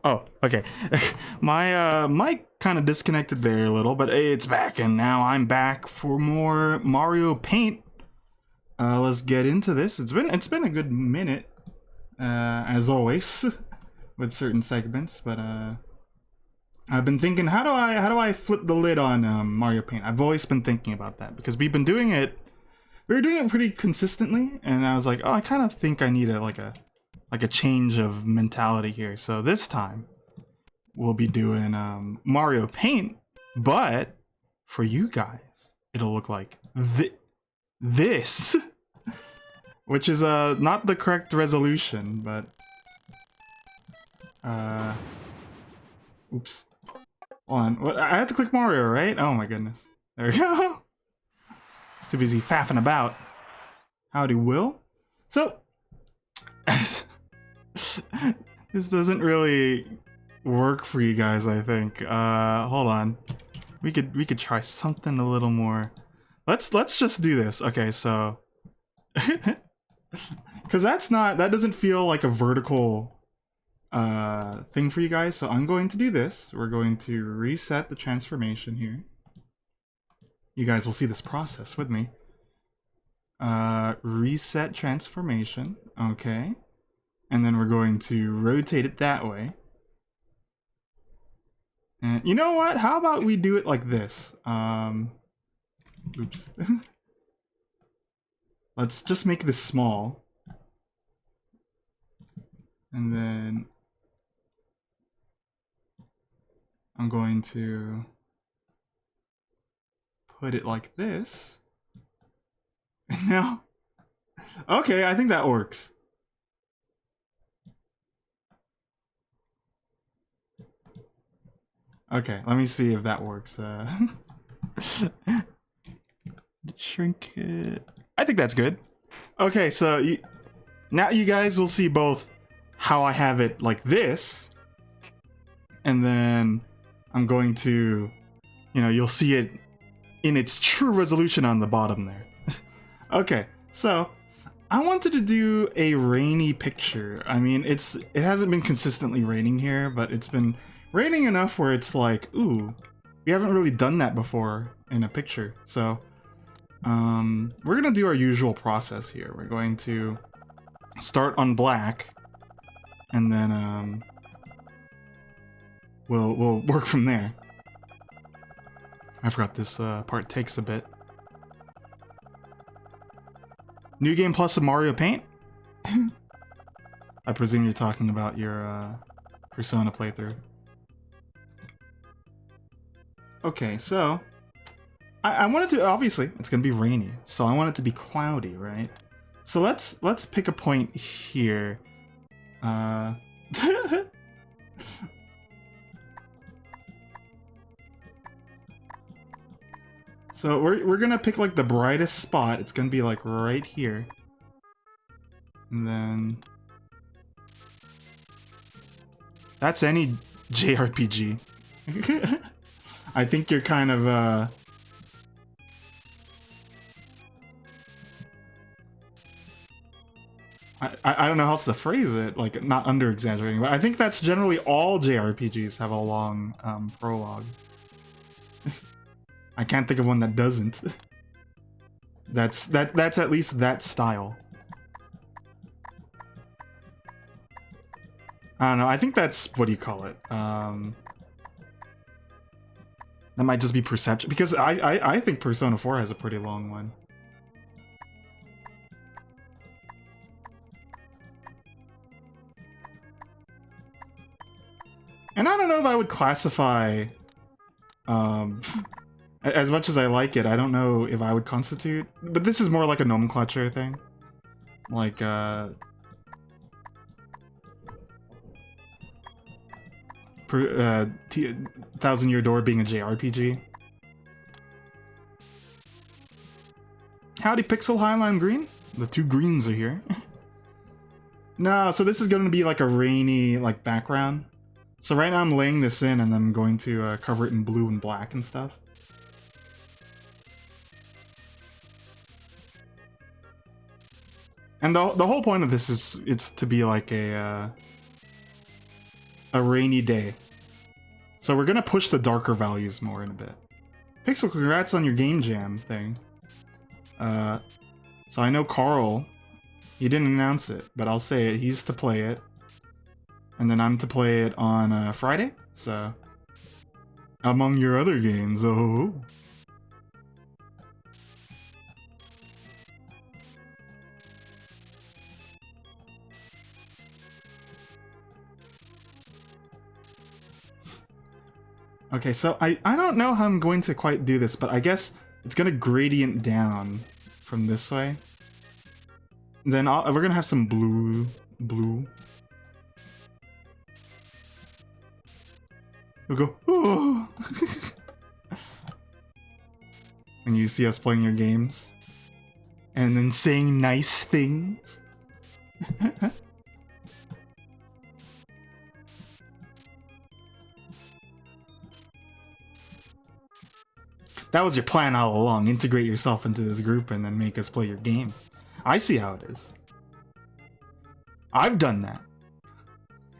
Oh, okay. My mic kind of disconnected there a little, but hey, it's back, and now I'm back for more Mario Paint. Let's get into this. It's been a good minute, as always, with certain segments. But I've been thinking, how do I flip the lid on Mario Paint? I've always been thinking about that because we've been doing it. We were doing it pretty consistently, and I was like, oh, I kind of think I need a change of mentality here. So this time we'll be doing Mario Paint, but for you guys, it'll look like this, which is not the correct resolution, but oops. Hold on, what? I have to click Mario, right? Oh my goodness. There we go. It's too busy faffing about. Howdy, Will. So, this doesn't really work for you guys, I think. Hold on. We could try something a little more. Let's just do this. Okay, so because that doesn't feel like a vertical thing for you guys. So I'm going to do this. We're going to reset the transformation here. You guys will see this process with me. Reset transformation. Okay. And then we're going to rotate it that way. And you know what? How about we do it like this? Oops. Let's just make this small. And then I'm going to put it like this. And now, okay, I think that works. Okay, let me see if that works. Shrink it. I think that's good. Okay, so now you guys will see both how I have it like this, and then I'm going to, you'll see it in its true resolution on the bottom there. Okay, so I wanted to do a rainy picture. I mean, it hasn't been consistently raining here, but it's been raining enough where it's like, ooh, we haven't really done that before in a picture. So we're gonna do our usual process here. We're going to start on black, and then we'll work from there. I forgot this part takes a bit. New Game Plus of Mario Paint? I presume you're talking about your Persona playthrough. Okay, so I wanted to, obviously it's gonna be rainy, so I want it to be cloudy, right? So let's pick a point here. So we're gonna pick like the brightest spot. It's gonna be like right here. And then that's any JRPG. I think you're kind of I don't know how else to phrase it, like not under exaggerating, but I think that's generally all JRPGs have a long prologue. I can't think of one that doesn't. That's at least that style. I don't know, I think that's, what do you call it? That might just be perception, because I think Persona 4 has a pretty long one. And I don't know if I would classify, as much as I like it, I don't know if I would constitute, but this is more like a nomenclature thing. Like, Thousand Year Door being a JRPG. Howdy, Pixel Highline Green. The two greens are here. No, so this is going to be like a rainy, like, background. So right now I'm laying this in, and I'm going to cover it in blue and black and stuff. And the whole point of this is it's to be like a a rainy day. So we're gonna push the darker values more in a bit. Pixel, congrats on your game jam thing. So I know Carl, he didn't announce it, but I'll say it. He's to play it. And then I'm to play it on Friday. So, among your other games, oh. Okay, so I don't know how I'm going to quite do this, but I guess it's gonna gradient down from this way. Then we're gonna have some blue. We'll go, oh. When you see us playing your games. And then saying nice things. That was your plan all along. Integrate yourself into this group and then make us play your game. I see how it is. I've done that.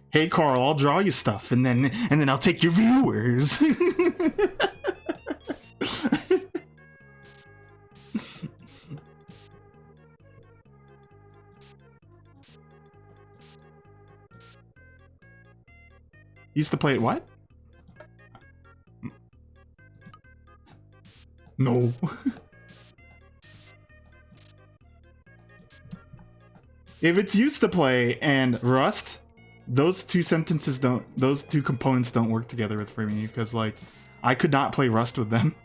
Hey Carl, I'll draw you stuff and then I'll take your viewers. Used to play it what? No. If it's used to play and Rust, those two components don't work together for me because like I could not play Rust with them.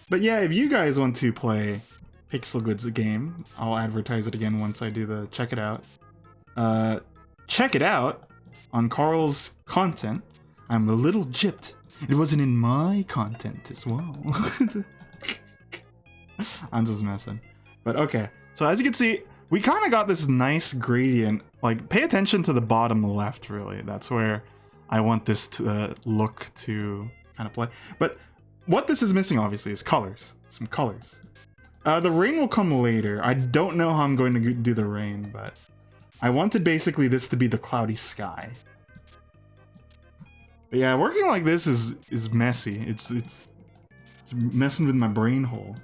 But yeah, if you guys want to play Pixel Goods game, I'll advertise it again once I do the check it out. Check it out on Carl's content. I'm a little gypped. It wasn't in my content as well. I'm just messing. But okay, so as you can see, we kind of got this nice gradient. Like, pay attention to the bottom left, really. That's where I want this to look to kind of play. But what this is missing, obviously, is colors. Some colors. The rain will come later. I don't know how I'm going to do the rain, but I wanted basically this to be the cloudy sky. But yeah, working like this is messy. It's messing with my brain hole.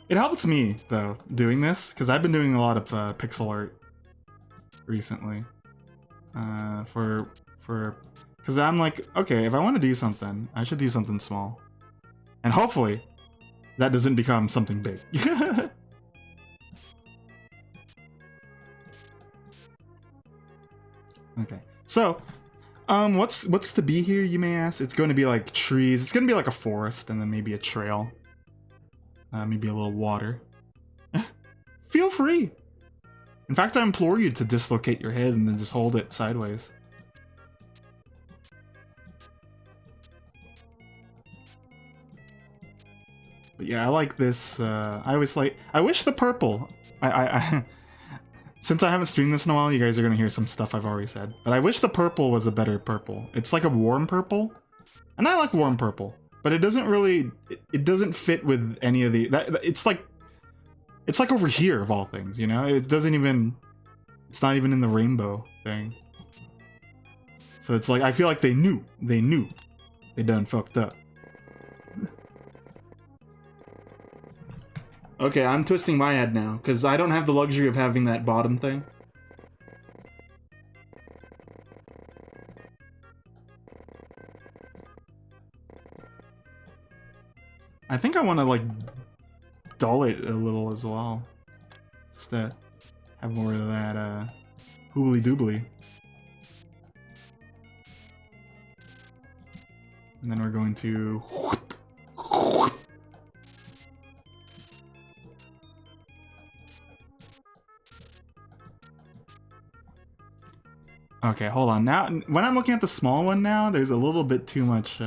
It helps me, though, doing this, because I've been doing a lot of pixel art recently. Because I'm like, okay, if I want to do something, I should do something small. And hopefully, that doesn't become something big. Okay, so, what's to be here, you may ask? It's going to be like trees. It's going to be like a forest, and then maybe a trail. Maybe a little water. Feel free. In fact, I implore you to dislocate your head and then just hold it sideways. But yeah, I like this. I wish the purple. Since I haven't streamed this in a while, you guys are gonna hear some stuff I've already said. But I wish the purple was a better purple. It's like a warm purple, and I like warm purple. But it doesn't really, it doesn't fit with any of the, it's like over here of all things, you know? It doesn't even, it's not even in the rainbow thing. So it's like, I feel like they knew, they done fucked up. Okay, I'm twisting my head now, because I don't have the luxury of having that bottom thing. I think I want to, like, dull it a little as well. Just to have more of that, hoobly-doobly. And then we're going to... Okay, hold on. Now, when I'm looking at the small one now, there's a little bit too much,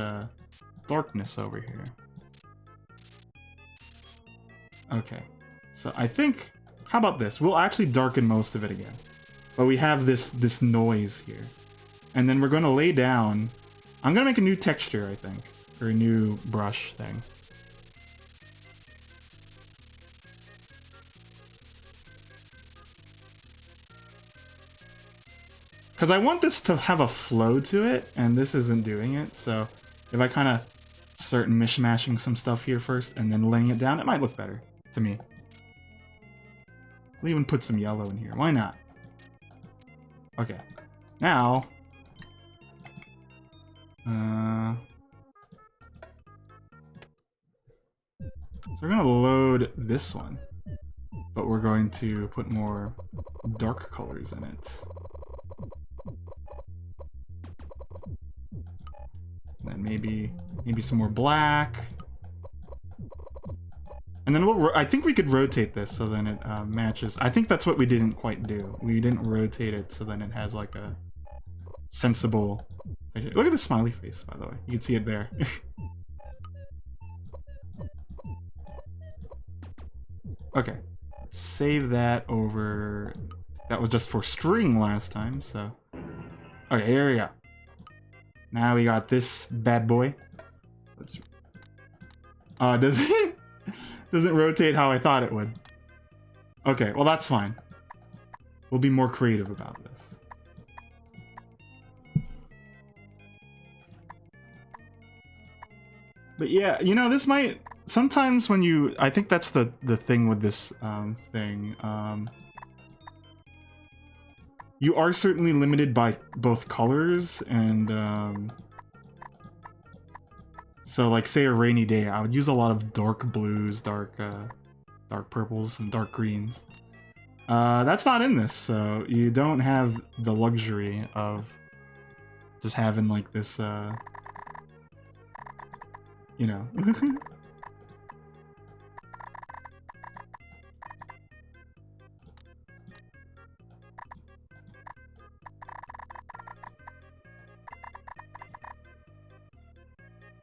darkness over here. Okay, so I think, how about this? We'll actually darken most of it again. But we have this noise here. And then we're gonna lay down, I'm gonna make a new texture, I think. or a new brush thing. Because I want this to have a flow to it, and this isn't doing it, so if I kind of start mishmashing some stuff here first and then laying it down, it might look better to me. We'll even put some yellow in here. Why not? Okay. Now... so we're going to load this one, but we're going to put more dark colors in it. And then maybe some more black. And then I think we could rotate this so then it matches. I think that's what we didn't quite do. We didn't rotate it so then it has like a sensible... Look at the smiley face, by the way. You can see it there. Okay. Save that over... That was just for string last time, so... Okay, here we go. Now we got this bad boy. Let's... doesn't rotate how I thought it would. Okay, well that's fine. We'll be more creative about this. But yeah, you know, this might... Sometimes when you... I think that's the thing with this thing. You are certainly limited by both colors and... So like, say a rainy day, I would use a lot of dark blues, dark purples, and dark greens. That's not in this, so you don't have the luxury of just having like this, you know.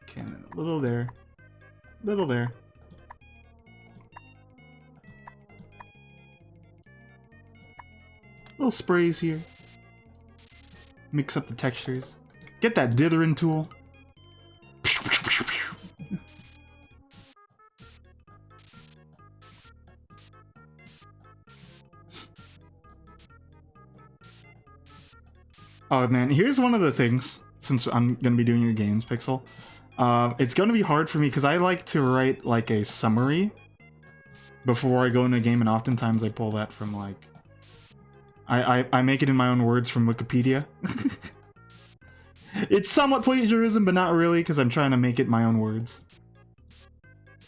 Okay, and then a little there, little there. Little sprays here. Mix up the textures. Get that dithering tool. Oh man, here's one of the things, since I'm gonna be doing your games, Pixel. It's gonna be hard for me because I like to write like a summary before I go into a game, and oftentimes I pull that from like... I make it in my own words from Wikipedia. It's somewhat plagiarism, but not really, because I'm trying to make it my own words.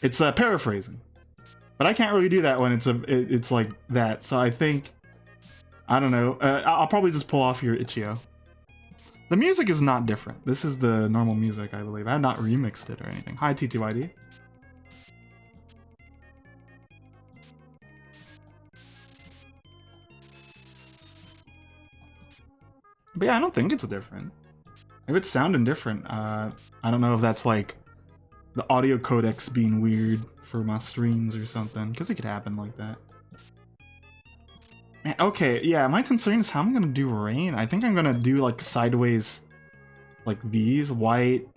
It's paraphrasing. But I can't really do that when it's like that, so I think... I don't know. I'll probably just pull off your Itch.io. The music is not different. This is the normal music, I believe. I had not remixed it or anything. Hi, TTYD. But yeah, I don't think it's different. If it's sounding different, I don't know if that's like the audio codecs being weird for my streams or something, because it could happen like that. Okay, yeah, my concern is how I'm gonna do rain. I think I'm gonna do like sideways, like these, white,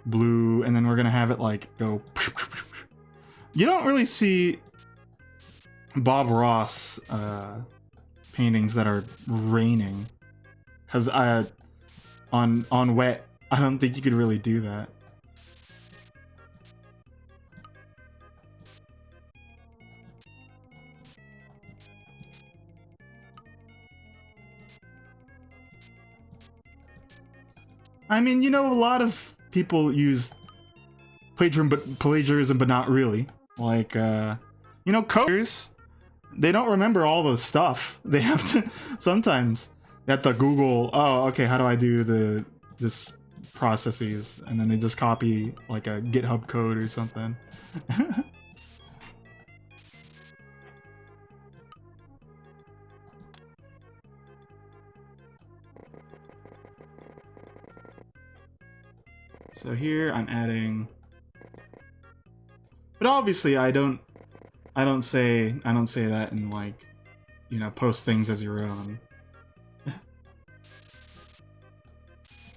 blue, and then we're gonna have it like go... You don't really see Bob Ross paintings that are raining, because on wet, I don't think you could really do that. I mean, you know, a lot of people use plagiarism, but not really. Like, you know, coders, they don't remember all the stuff. They have to, sometimes, they have to Google, oh, okay, how do I do this processes? And then they just copy, like, a GitHub code or something. So here I'm adding, but obviously I don't say that in like, you know, post things as your own. Of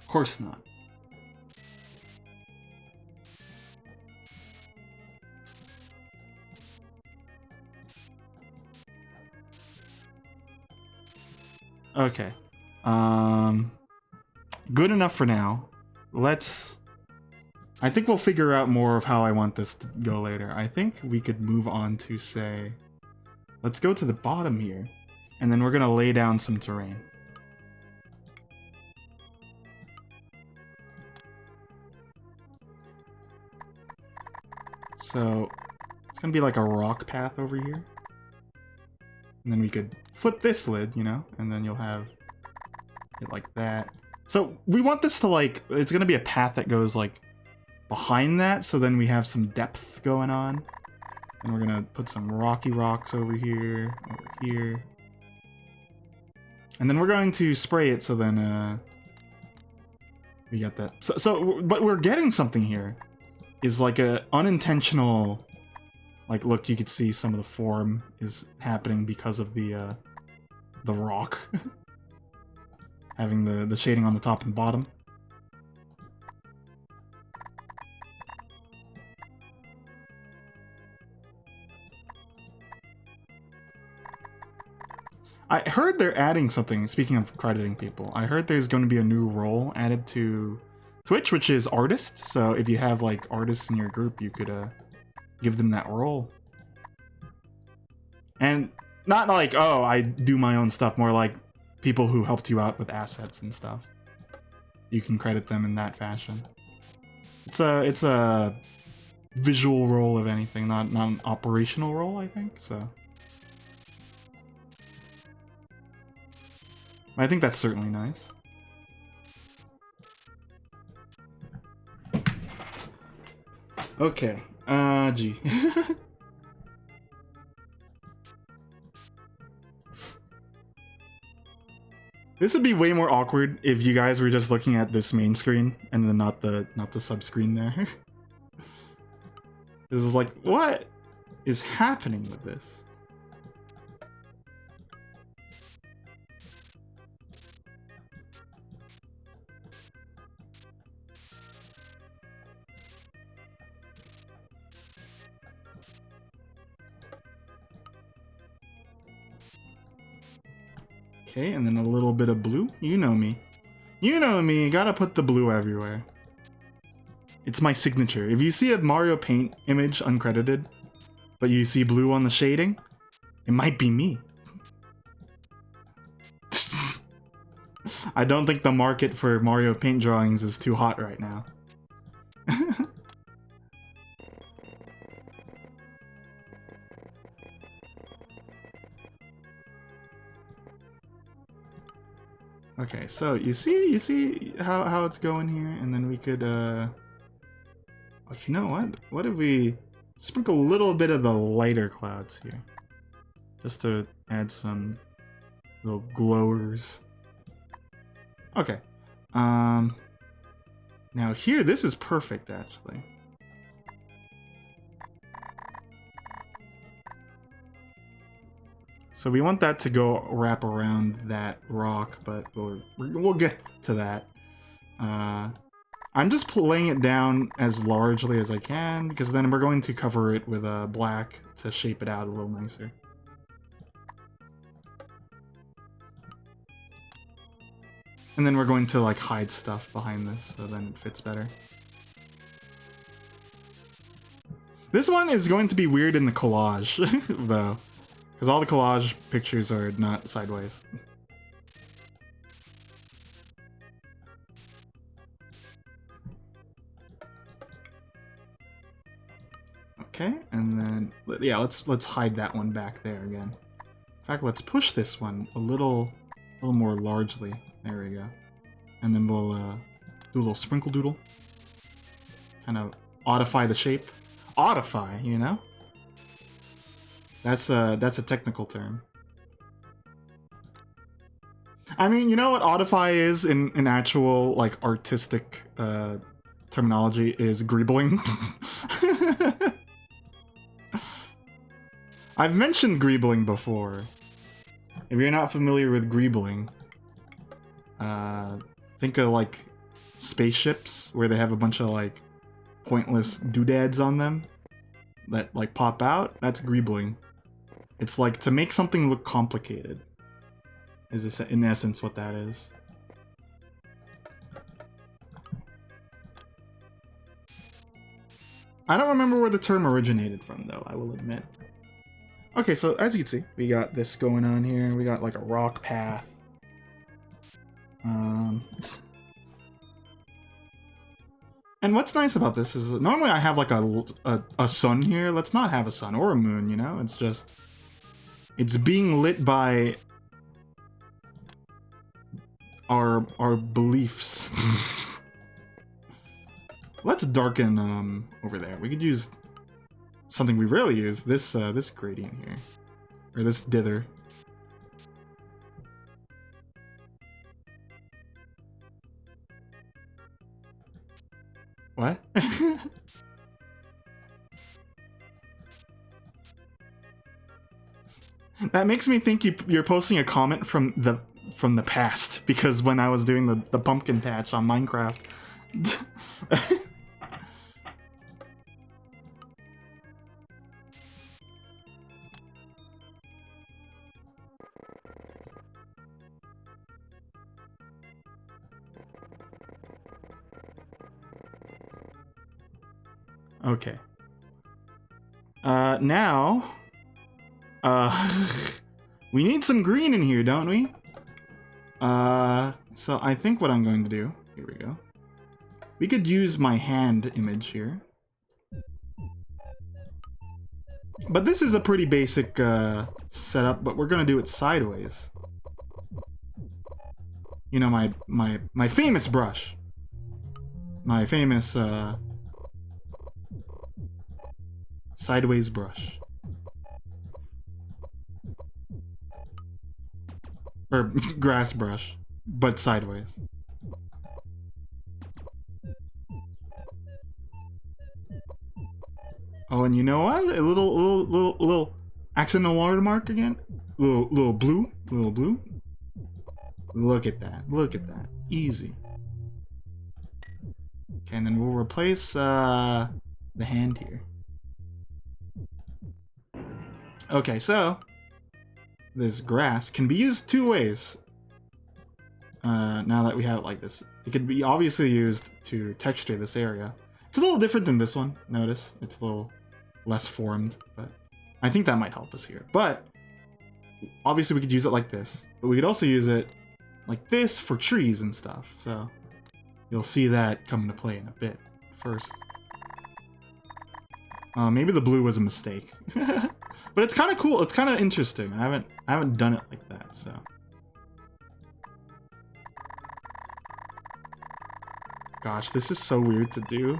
course not. Okay. Good enough for now. I think we'll figure out more of how I want this to go later. I think we could move on to, say, let's go to the bottom here, and then we're gonna lay down some terrain. So it's gonna be like a rock path over here. And then we could flip this lid, you know, and then you'll have it like that. So we want this to, like, it's gonna be a path that goes like behind that, so then we have some depth going on. And we're gonna put some rocky rocks over here, and then we're going to spray it, so then we got that. But we're getting something here. Is like a unintentional, like, look, you could see some of the form is happening because of the rock having the shading on the top and bottom. I heard they're adding something, speaking of crediting people, I heard there's going to be a new role added to Twitch, which is artist. So if you have like artists in your group, you could give them that role. And not like, oh, I do my own stuff, more like people who helped you out with assets and stuff. You can credit them in that fashion. It's a visual role of anything, not an operational role, I think, so. I think that's certainly nice. Okay, gee. This would be way more awkward if you guys were just looking at this main screen and then not the sub screen there. This is like, what is happening with this? Okay, and then a little bit of blue. You know me. You know me, gotta put the blue everywhere. It's my signature. If you see a Mario Paint image uncredited, but you see blue on the shading, it might be me. I don't think the market for Mario Paint drawings is too hot right now. Okay, so you see how it's going here, and then we could oh, you know what? What if we sprinkle a little bit of the lighter clouds here, just to add some little glowers. Okay. Now here, this is perfect actually. So we want that to go wrap around that rock, but we'll get to that. I'm just laying it down as largely as I can, because then we're going to cover it with black to shape it out a little nicer. And then we're going to like hide stuff behind this, so then it fits better. This one is going to be weird in the collage, though. Because all the collage pictures are not sideways. Okay, and then yeah, let's hide that one back there again. In fact, let's push this one a little more largely. There we go. And then we'll do a little sprinkle doodle. Kind of oddify the shape. Oddify, you know? That's a technical term. I mean, you know what oddify is in actual, like, artistic terminology is greebling. I've mentioned greebling before. If you're not familiar with greebling, think of, like, spaceships where they have a bunch of, like, pointless doodads on them that, like, pop out. That's greebling. It's like to make something look complicated. Is this in essence what that is? I don't remember where the term originated from, though, I will admit. Okay, so as you can see, we got this going on here. We got like a rock path. And what's nice about this is that normally I have like a sun here. Let's not have a sun or a moon, you know? It's just... It's being lit by... our beliefs. Let's darken over there. We could use something we rarely use. This this gradient here, or this dither. What? That makes me think you're posting a comment from the past, because when I was doing the pumpkin patch on Minecraft. Okay. Now, we need some green in here, don't we? So I think what I'm going to do, here we go. We could use my hand image here. But this is a pretty basic, setup, but we're gonna do it sideways. You know, my famous brush. My famous, sideways brush. Or grass brush, but sideways. Oh, and you know what? A little accidental watermark again. Little blue. Look at that. Look at that. Easy. Okay, and then we'll replace the hand here. Okay, so this grass can be used two ways. Now that we have it like this, it could be obviously used to texture this area. It's a little different than this one. Notice it's a little less formed, but I think that might help us here. But obviously we could use it like this, but we could also use it like this for trees and stuff. So you'll see that come into play in a bit. First, maybe the blue was a mistake. But it's kind of cool. It's kind of interesting. I haven't done it like that, so. Gosh, this is so weird to do.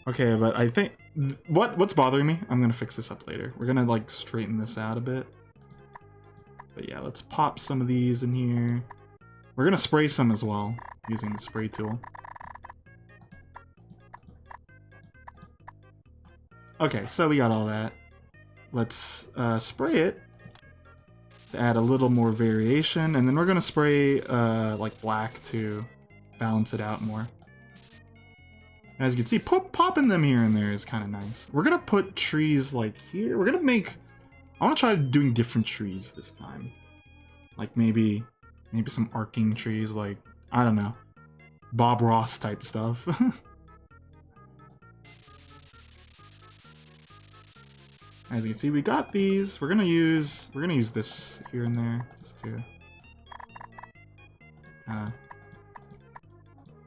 Okay, but I think what's bothering me? I'm gonna fix this up later. We're gonna like straighten this out a bit. But yeah, let's pop some of these in here. We're gonna spray some as well using the spray tool. Okay, so we got all that. Let's spray it to add a little more variation, and then we're gonna spray like black to balance it out more. As you can see, popping them here and there is kind of nice. We're gonna put trees like here. We're gonna make... I want to try doing different trees this time. Like maybe some arcing trees, like, I don't know, Bob Ross type stuff. As you can see, we got these. We're gonna use this here and there just to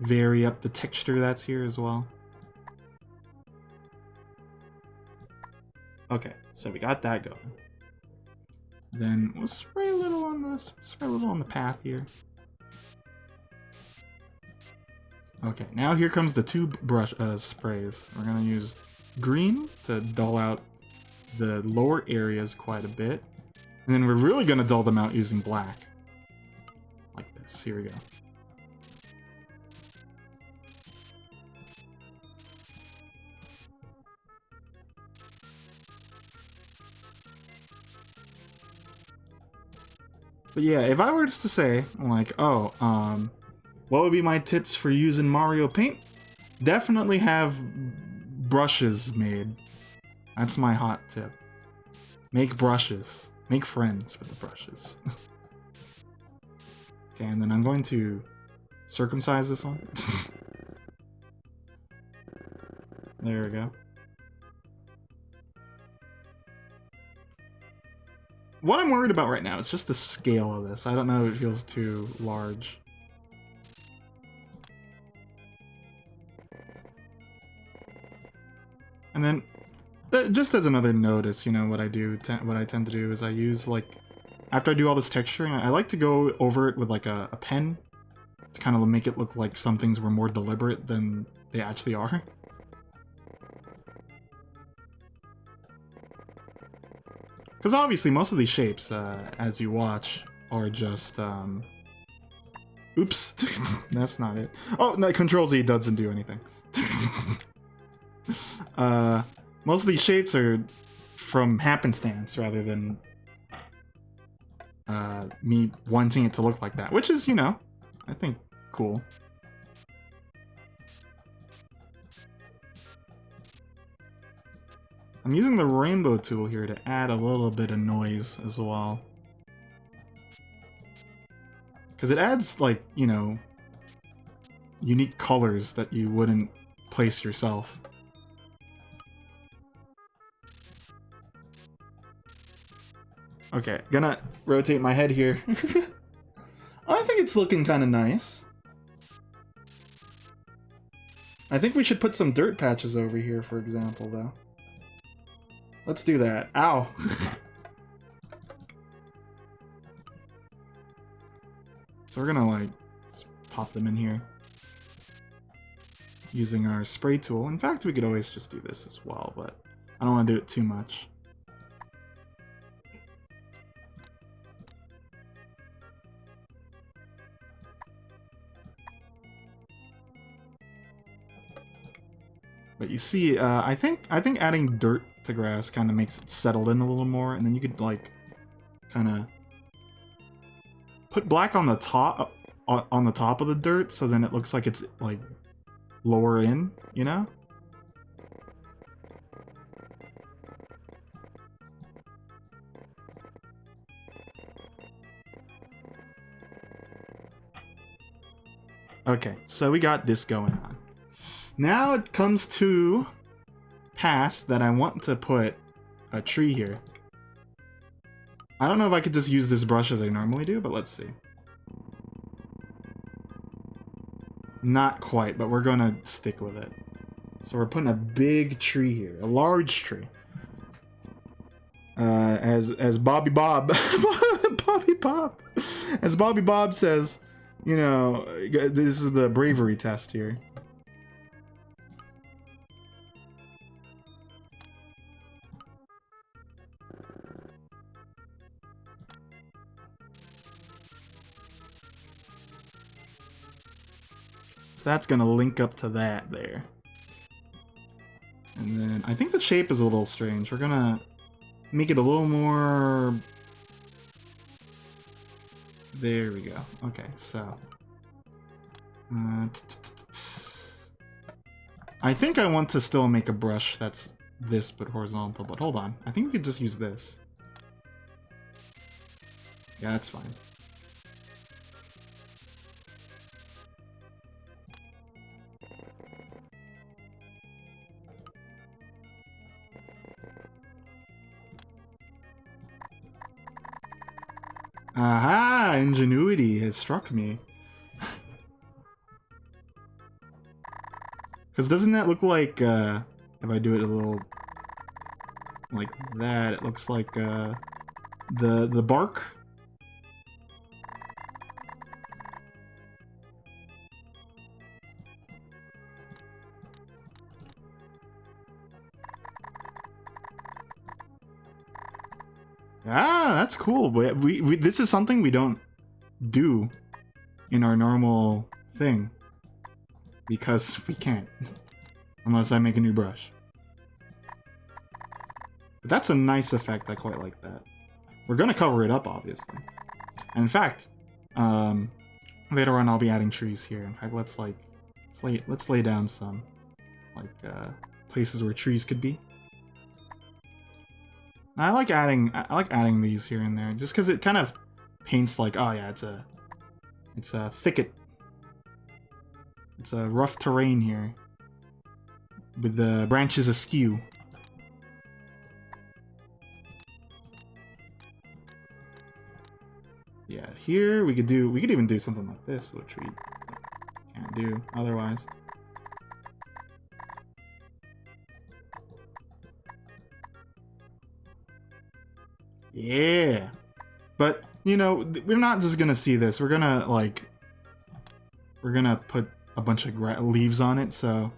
vary up the texture that's here as well. Okay, so we got that going. Then we'll spray a little on the path here. Okay, now here comes the two brush sprays. We're gonna use green to dull out the lower areas quite a bit, and then we're really gonna dull them out using black, like this. Here we go. But yeah, if I were just to say, like, oh, what would be my tips for using Mario Paint? Definitely have brushes made. That's my hot tip. Make brushes. make friends with the brushes. Okay, and then I'm going to circumcise this one. There we go. What I'm worried about right now is just the scale of this. I don't know if it feels too large. And then, just as another notice, you know, what I tend to do is I use, like, after I do all this texturing, I like to go over it with, like, a pen to kind of make it look like some things were more deliberate than they actually are. Because obviously most of these shapes, as you watch, are just, oops, that's not it. Oh, no, Control-Z doesn't do anything. Most of these shapes are from happenstance rather than me wanting it to look like that, which is, you know, I think cool. I'm using the rainbow tool here to add a little bit of noise as well. Because it adds, like, you know, unique colors that you wouldn't place yourself. Okay, gonna rotate my head here. I think it's looking kind of nice. I think we should put some dirt patches over here, for example, though. Let's do that. Ow! So we're gonna, like, just pop them in here. Using our spray tool. In fact, we could always just do this as well, but I don't want to do it too much. But you see, I think adding dirt to grass kind of makes it settle in a little more, and then you could, like, kind of put black on the top of the dirt, so then it looks like it's, like, lower in, you know? Okay, so we got this going on. Now it comes to pass that I want to put a tree here. I don't know if I could just use this brush as I normally do, but let's see. Not quite, but we're gonna stick with it. So we're putting a big tree here, a large tree. As Bobby Bob, as Bobby Bob says, you know, this is the bravery test here. So that's gonna link up to that there. And then I think the shape is a little strange. We're gonna make it a little more... There we go. Okay, so... I think I want to still make a brush that's this but horizontal, but hold on. I think we could just use this. Yeah, that's fine. Aha! Ingenuity has struck me. Because doesn't that look like, if I do it a little like that, it looks like, the bark? Ah, that's cool. We this is something we don't do in our normal thing. Because we can't. Unless I make a new brush. But that's a nice effect, I quite like that. We're gonna cover it up, obviously. And in fact, later on I'll be adding trees here. In fact, let's lay down some, like, places where trees could be. I like adding these here and there, just because it kind of paints like, oh yeah, it's a thicket. It's a rough terrain here, with the branches askew. Yeah, here we could even do something like this, which we can't do otherwise. Yeah. But, you know, we're not just gonna see this. We're gonna, like... We're gonna put a bunch of leaves on it, so...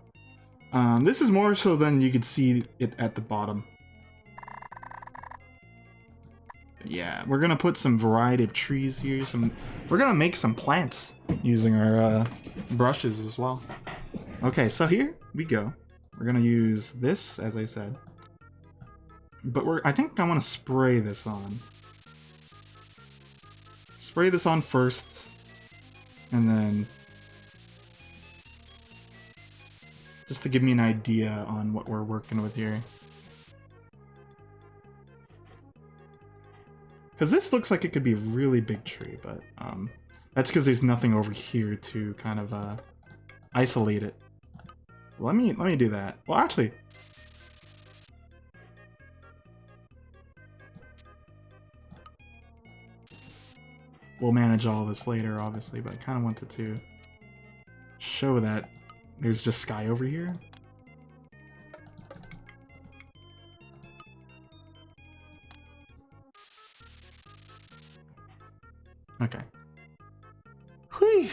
this is more so than you could see it at the bottom. Yeah, we're gonna put some variety of trees here. We're gonna make some plants using our brushes as well. Okay, so here we go. We're gonna use this, as I said. But I think I want to spray this on. Spray this on first, and then just to give me an idea on what we're working with here. Because this looks like it could be a really big tree, but that's because there's nothing over here to kind of isolate it. Let me do that. Well, actually, we'll manage all this later, obviously, but I kind of wanted to show that there's just sky over here. Okay. Whew.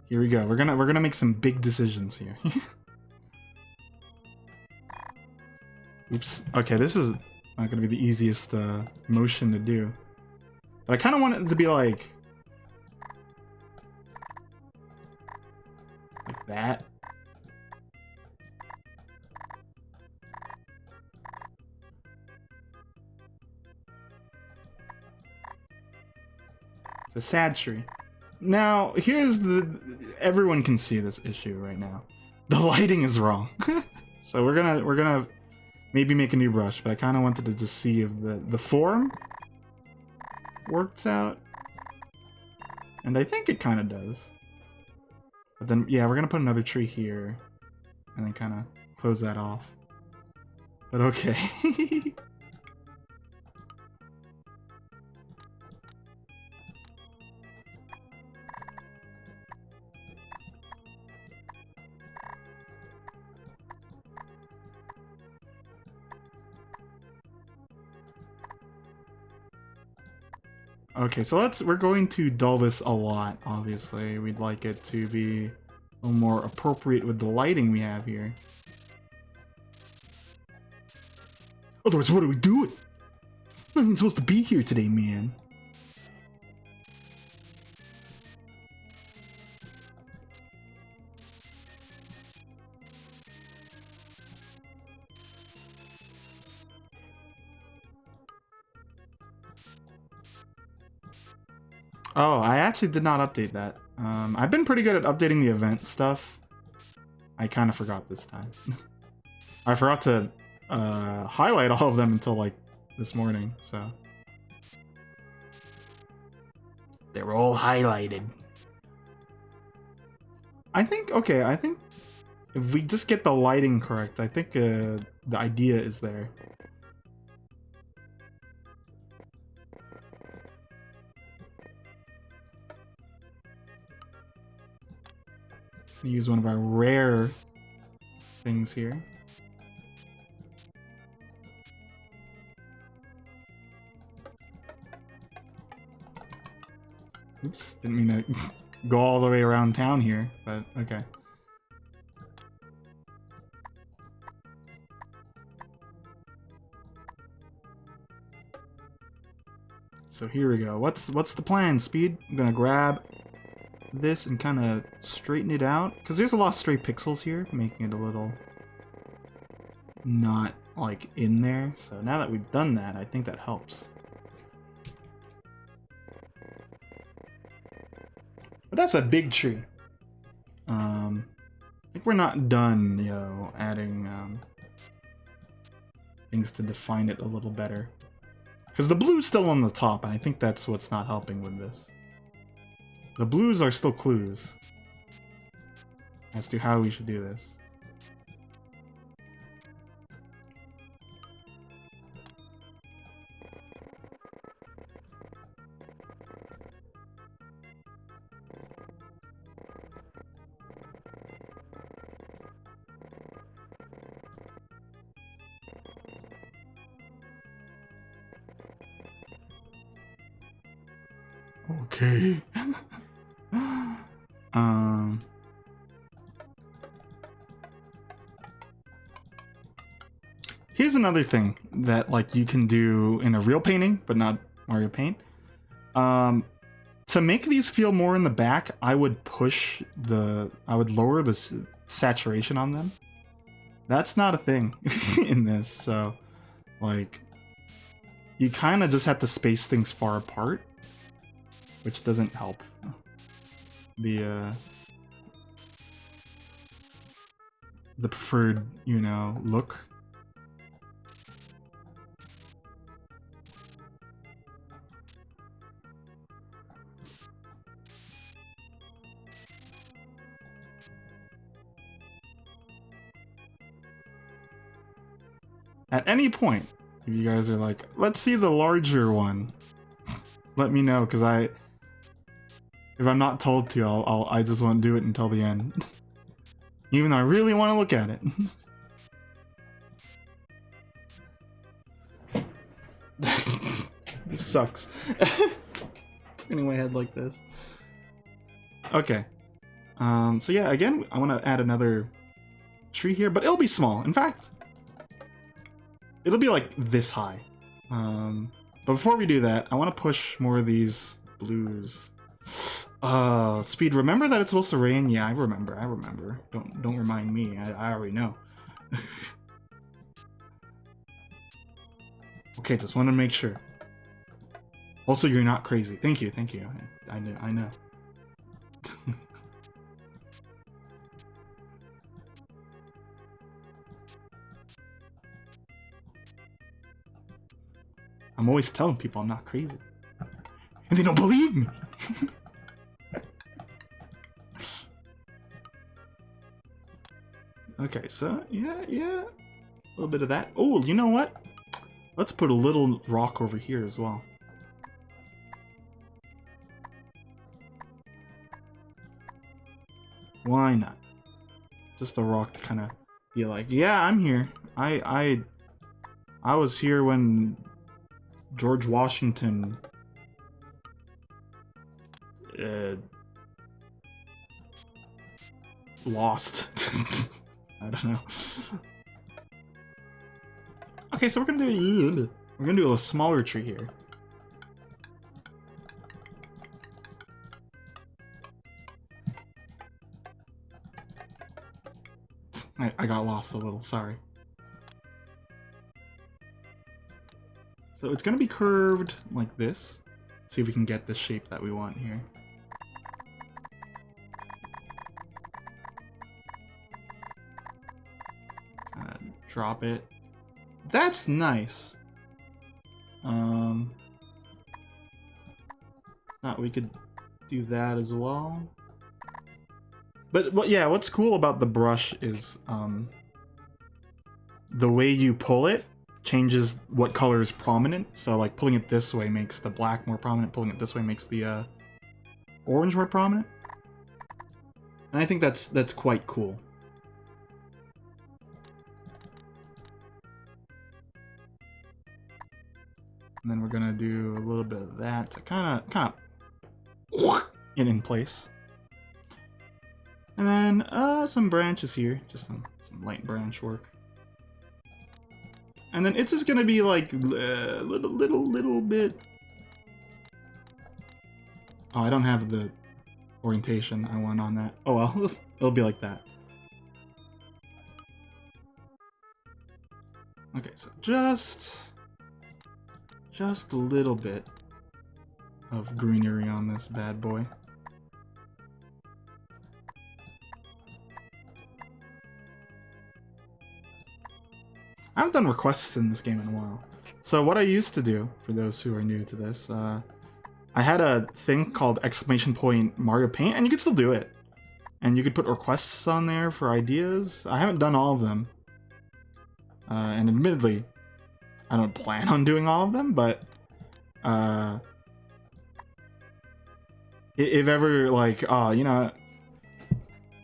Here we go. We're gonna make some big decisions here. Oops. Okay, this is not gonna be the easiest motion to do. But I kind of want it to be like that. It's a sad tree. Now, here's everyone can see this issue right now. The lighting is wrong. So we're gonna maybe make a new brush, but I kind of wanted to just see if the form works out. And I think it kind of does. But then, yeah, we're gonna put another tree here, and then kind of close that off. But okay. Okay, so we're going to dull this a lot, obviously. We'd like it to be a little more appropriate with the lighting we have here. Otherwise, what are we doing? I'm not even supposed to be here today, man. Oh, I actually did not update that. I've been pretty good at updating the event stuff. I kind of forgot this time. I forgot to highlight all of them until like this morning, so. They were all highlighted. I think if we just get the lighting correct, I think the idea is there. Use one of our rare things here. Oops, didn't mean to go all the way around town here, but okay. So here we go. What's the plan, Speed? I'm gonna grab this and kind of straighten it out, because there's a lot of stray pixels here, making it a little not like in there. So now that we've done that, I think that helps. But that's a big tree. I think we're not done, adding things to define it a little better. Because the blue's still on the top, and I think that's what's not helping with this. The blues are still clues as to how we should do this. Okay. Here's another thing that like you can do in a real painting, but not Mario Paint. To make these feel more in the back, I would lower the saturation on them. That's not a thing in this, so like you kind of just have to space things far apart, which doesn't help the preferred, you know, look. At any point, if you guys are like, let's see the larger one, let me know, because if I'm not told to, I just won't do it until the end. Even though I really want to look at it. This sucks. Turning my head like this. Okay. So yeah, again, I want to add another tree here, but it'll be small. In fact, it'll be like this high. But before we do that, I want to push more of these blues. Speed, remember that it's supposed to rain? Yeah, I remember. Don't remind me. I already know. Okay, just want to make sure. Also, you're not crazy. Thank you. I know. I'm always telling people I'm not crazy. And they don't believe me. Okay, so yeah, a little bit of that. Oh, you know what? Let's put a little rock over here as well. Why not? Just a rock to kind of be like, yeah, I'm here. I was here when George Washington lost. I don't know. Okay, so we're gonna do a smaller tree here. I got lost a little, sorry. So it's gonna be curved like this. See if we can get the shape that we want here. Drop it. That's nice. We could do that as well. But yeah, what's cool about the brush is the way you pull it changes what color is prominent. So like pulling it this way makes the black more prominent, pulling it this way makes the orange more prominent. And I think that's quite cool. And then we're gonna do a little bit of that to kind of get in place. And then some branches here, just some light branch work. And then it's just gonna be like a little bit. Oh, I don't have the orientation I want on that. Oh well, it'll be like that. Okay, so just a little bit of greenery on this bad boy. I haven't done requests in this game in a while. So what I used to do, for those who are new to this, I had a thing called exclamation point Mario Paint, and you could still do it. And you could put requests on there for ideas. I haven't done all of them. And admittedly, I don't plan on doing all of them, but if ever, like, you know,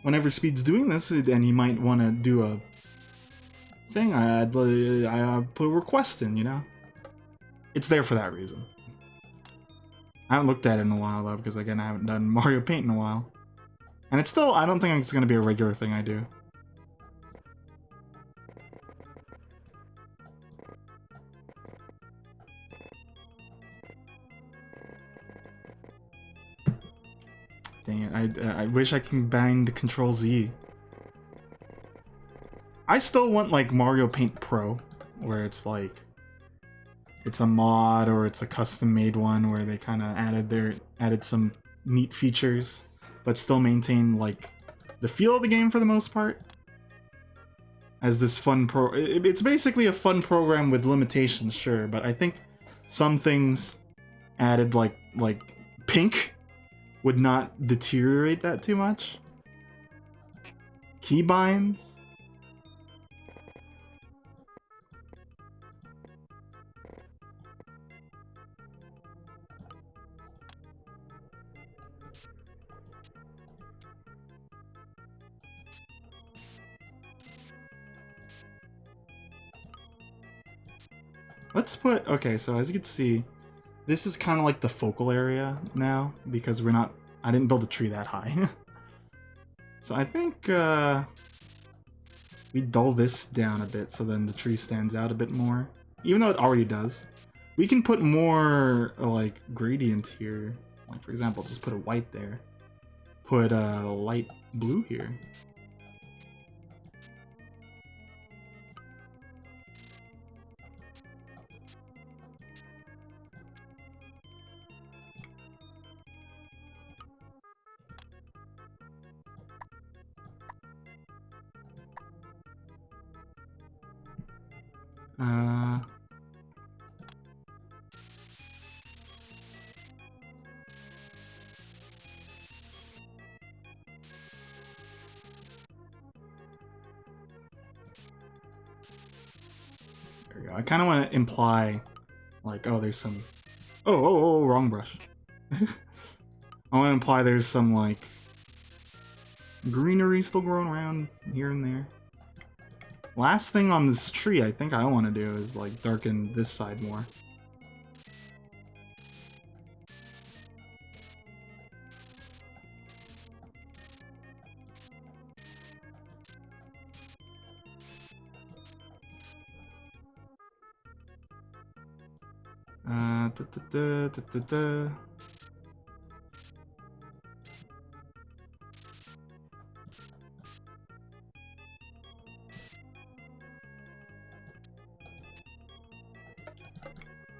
whenever Speed's doing this, and he might want to do a thing, I put a request in, you know? It's there for that reason. I haven't looked at it in a while, though, because, again, I haven't done Mario Paint in a while. And it's still, I don't think it's going to be a regular thing I do. Dang it, I wish I can bind Control Z. I still want, like, Mario Paint Pro, where it's like, it's a mod or it's a custom-made one where they kind of added some neat features, but still maintain, like, the feel of the game for the most part. As this fun it's basically a fun program with limitations, sure, but I think some things added, like pink, would not deteriorate that too much. Keybinds. Let's put, okay, so as you can see, this is kind of like the focal area now, because I didn't build a tree that high. So I think we dull this down a bit so then the tree stands out a bit more. Even though it already does. We can put more, like, gradient here. Like, for example, just put a white there. Put a light blue here. There we go. I kind of want to imply, like, oh, there's some... Oh, wrong brush. I want to imply there's some, like, greenery still growing around here and there. Last thing on this tree I think I want to do is, like, darken this side more.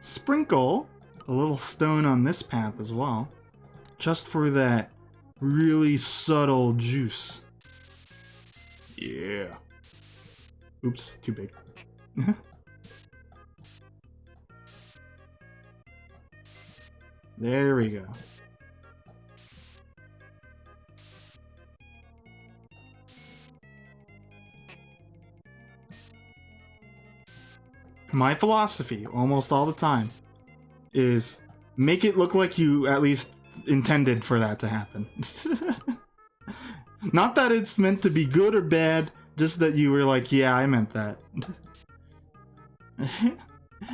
Sprinkle a little stone on this path as well, just for that really subtle juice. Yeah. Oops, too big. There we go. My philosophy, almost all the time, is make it look like you at least intended for that to happen. Not that it's meant to be good or bad, just that you were like, yeah, I meant that.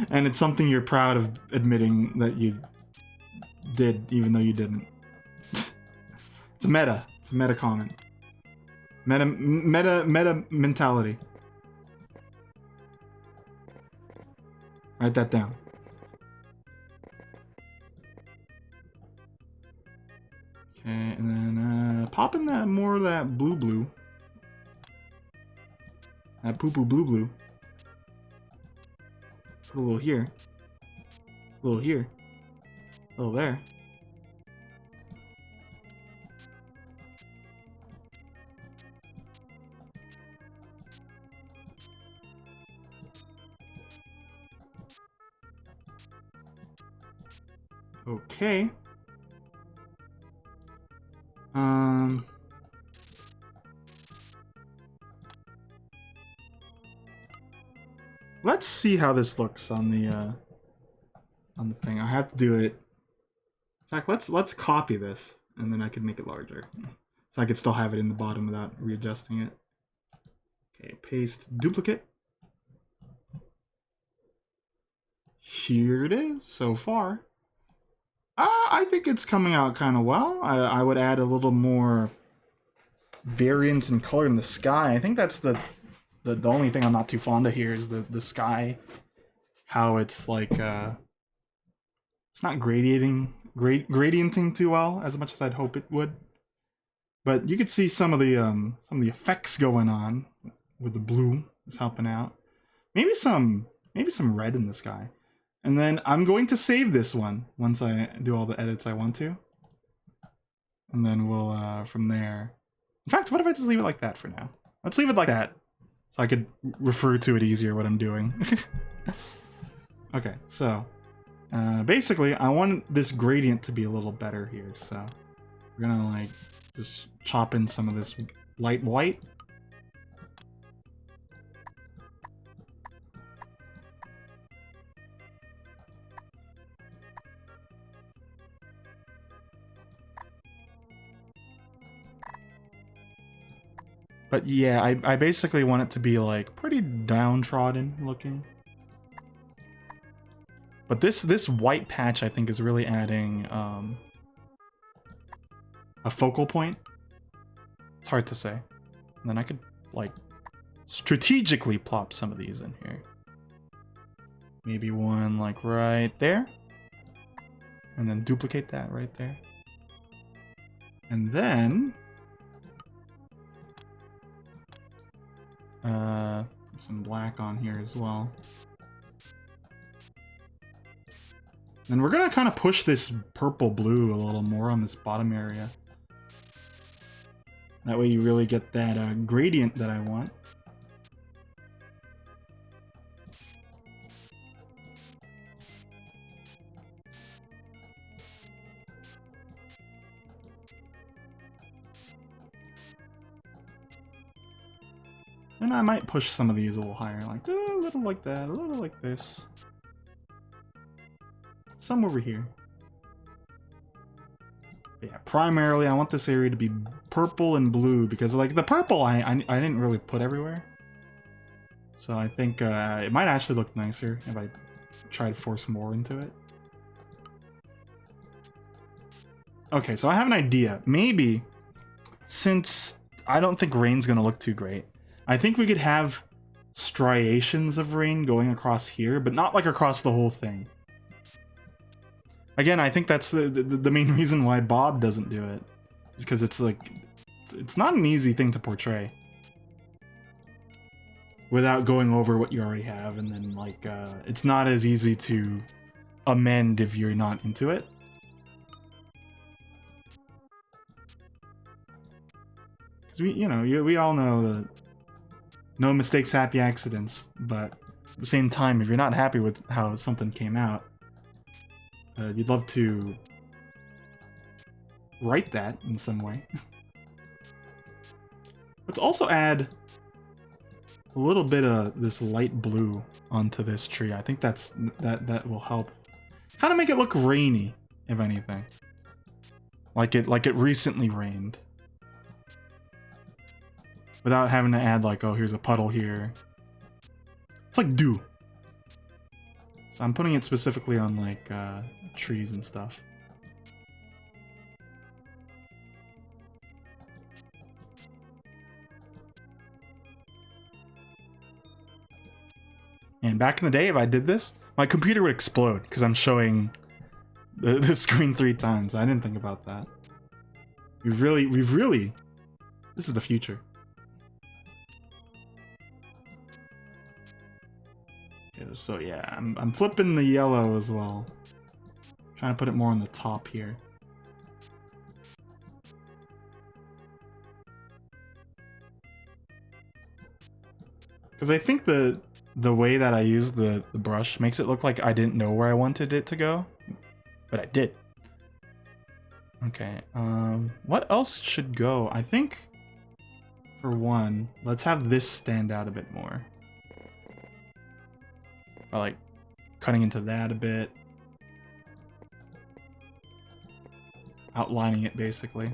And it's something you're proud of admitting that you did, even though you didn't. It's a meta. It's a meta comment. Meta mentality. Write that down. Okay, and then pop in that more of that blue. That poo-poo blue. Put a little here. A little here. A little there. Okay. Let's see how this looks on the thing. I have to do it. In fact, let's copy this, and then I can make it larger, so I could still have it in the bottom without readjusting it. Okay, paste duplicate. Here it is so far. I think it's coming out kind of well. I would add a little more variance and color in the sky. I think that's the only thing I'm not too fond of here is the sky. How it's like it's not gradienting too well as much as I'd hope it would. But you could see some of the effects going on with the blue is helping out. Maybe some red in the sky. And then I'm going to save this one once I do all the edits I want to. And then we'll, from there... In fact, what if I just leave it like that for now? Let's leave it like that, so I could refer to it easier what I'm doing. Okay, so... basically, I want this gradient to be a little better here, so... We're gonna, like, just chop in some of this light white. But yeah, I basically want it to be like pretty downtrodden looking. But this white patch I think is really adding a focal point. It's hard to say. And then I could like strategically plop some of these in here. Maybe one like right there. And then duplicate that right there. And then some black on here as well. And we're gonna kind of push this purple blue a little more on this bottom area. That way you really get that gradient that I want. And I might push some of these a little higher, like a little like that, a little like this. Some over here. But yeah, primarily I want this area to be purple and blue because like the purple I didn't really put everywhere. So I think it might actually look nicer if I try to force more into it. Okay, so I have an idea. Maybe, since I don't think rain's gonna look too great, I think we could have striations of rain going across here, but not like across the whole thing. Again, I think that's the main reason why Bob doesn't do it. Is because it's like, it's not an easy thing to portray. Without going over what you already have, and then like, it's not as easy to amend if you're not into it. Because we all know that no mistakes, happy accidents, but at the same time, if you're not happy with how something came out, you'd love to write that in some way. Let's also add a little bit of this light blue onto this tree. I think that will help kind of make it look rainy, if anything. Like it recently rained. Without having to add like, oh, here's a puddle here. It's like dew. So I'm putting it specifically on like trees and stuff. And back in the day, if I did this, my computer would explode because I'm showing the screen 3 times. I didn't think about that. We've really, this is the future. So yeah, I'm flipping the yellow as well. Trying to put it more on the top here. Because I think the way that I use the brush makes it look like I didn't know where I wanted it to go. but I did. Okay, what else should go? I think, for one, let's have this stand out a bit more. By, like, cutting into that a bit. Outlining it, basically.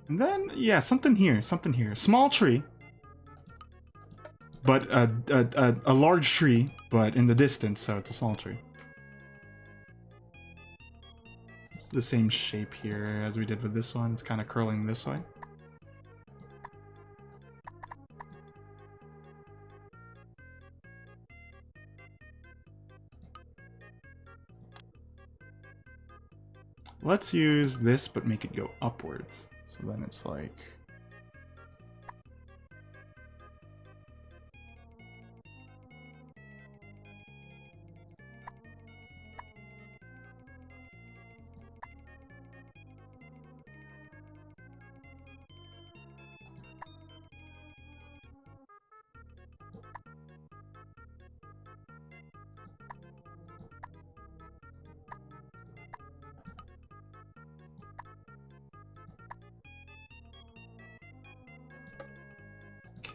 And then, yeah, something here. Small tree. But a large tree, but in the distance, so it's a small tree. It's the same shape here as we did with this one. It's kind of curling this way. Let's use this, but make it go upwards. So then it's like...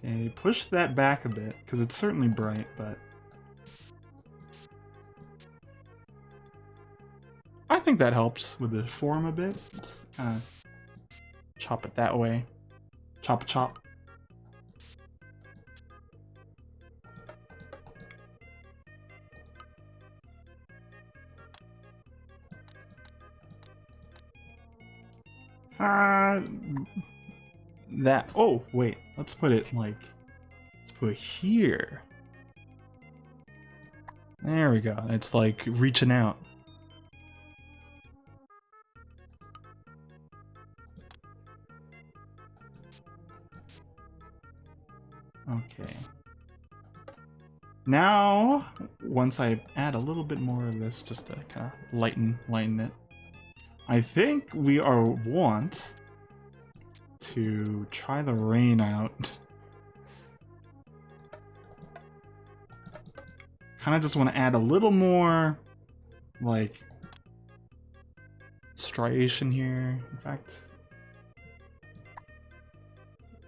Okay, push that back a bit, because it's certainly bright, but... I think that helps with the form a bit. Let's kind of chop it that way. Chop, chop. That, oh, wait, let's put it like, let's put it here. There we go, it's like reaching out. Okay. Now, once I add a little bit more of this, just to kind of lighten it, I think we want to try the rain out. Kind of just want to add a little more, like, striation here. In fact,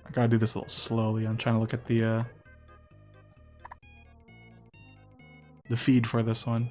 I gotta do this a little slowly. I'm trying to look at the feed for this one.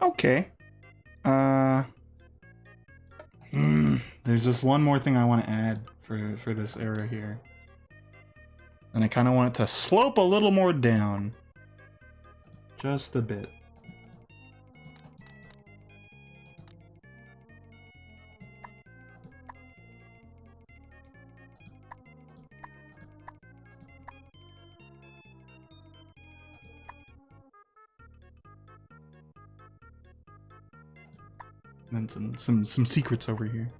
Okay. There's just one more thing I want to add for this area here. And I kind of want it to slope a little more down. Just a bit. And some secrets over here.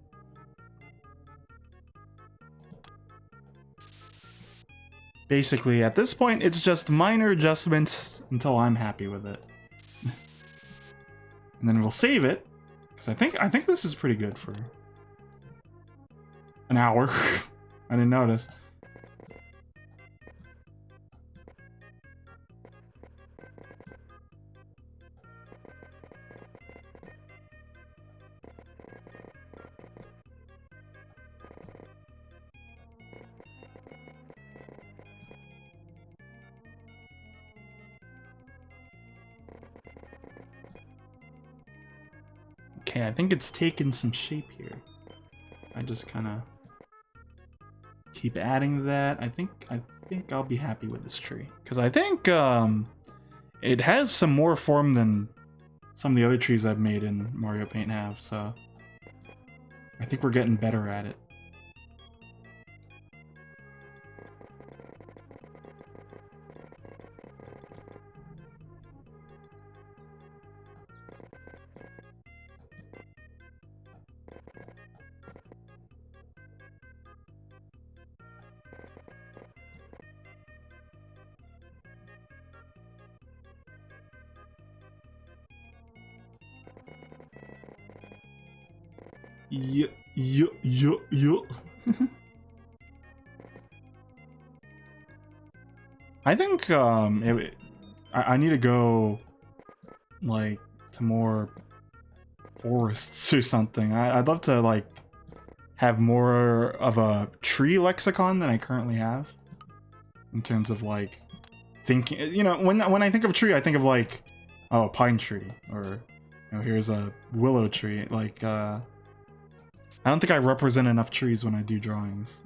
Basically, at this point, it's just minor adjustments until I'm happy with it. And then we'll save it, because I think this is pretty good for an hour. I didn't notice. Okay, I think it's taken some shape here. I just kind of keep adding to that. I think I'll be happy with this tree, because I think it has some more form than some of the other trees I've made in Mario Paint have. So I think we're getting better at it. Yeah, yeah, yeah, yeah. I think I need to go like to more forests or something. I'd love to like have more of a tree lexicon than I currently have in terms of like thinking. You know, when I think of a tree, I think of like, oh, a pine tree, or you know, here's a willow tree. Like I don't think I represent enough trees when I do drawings.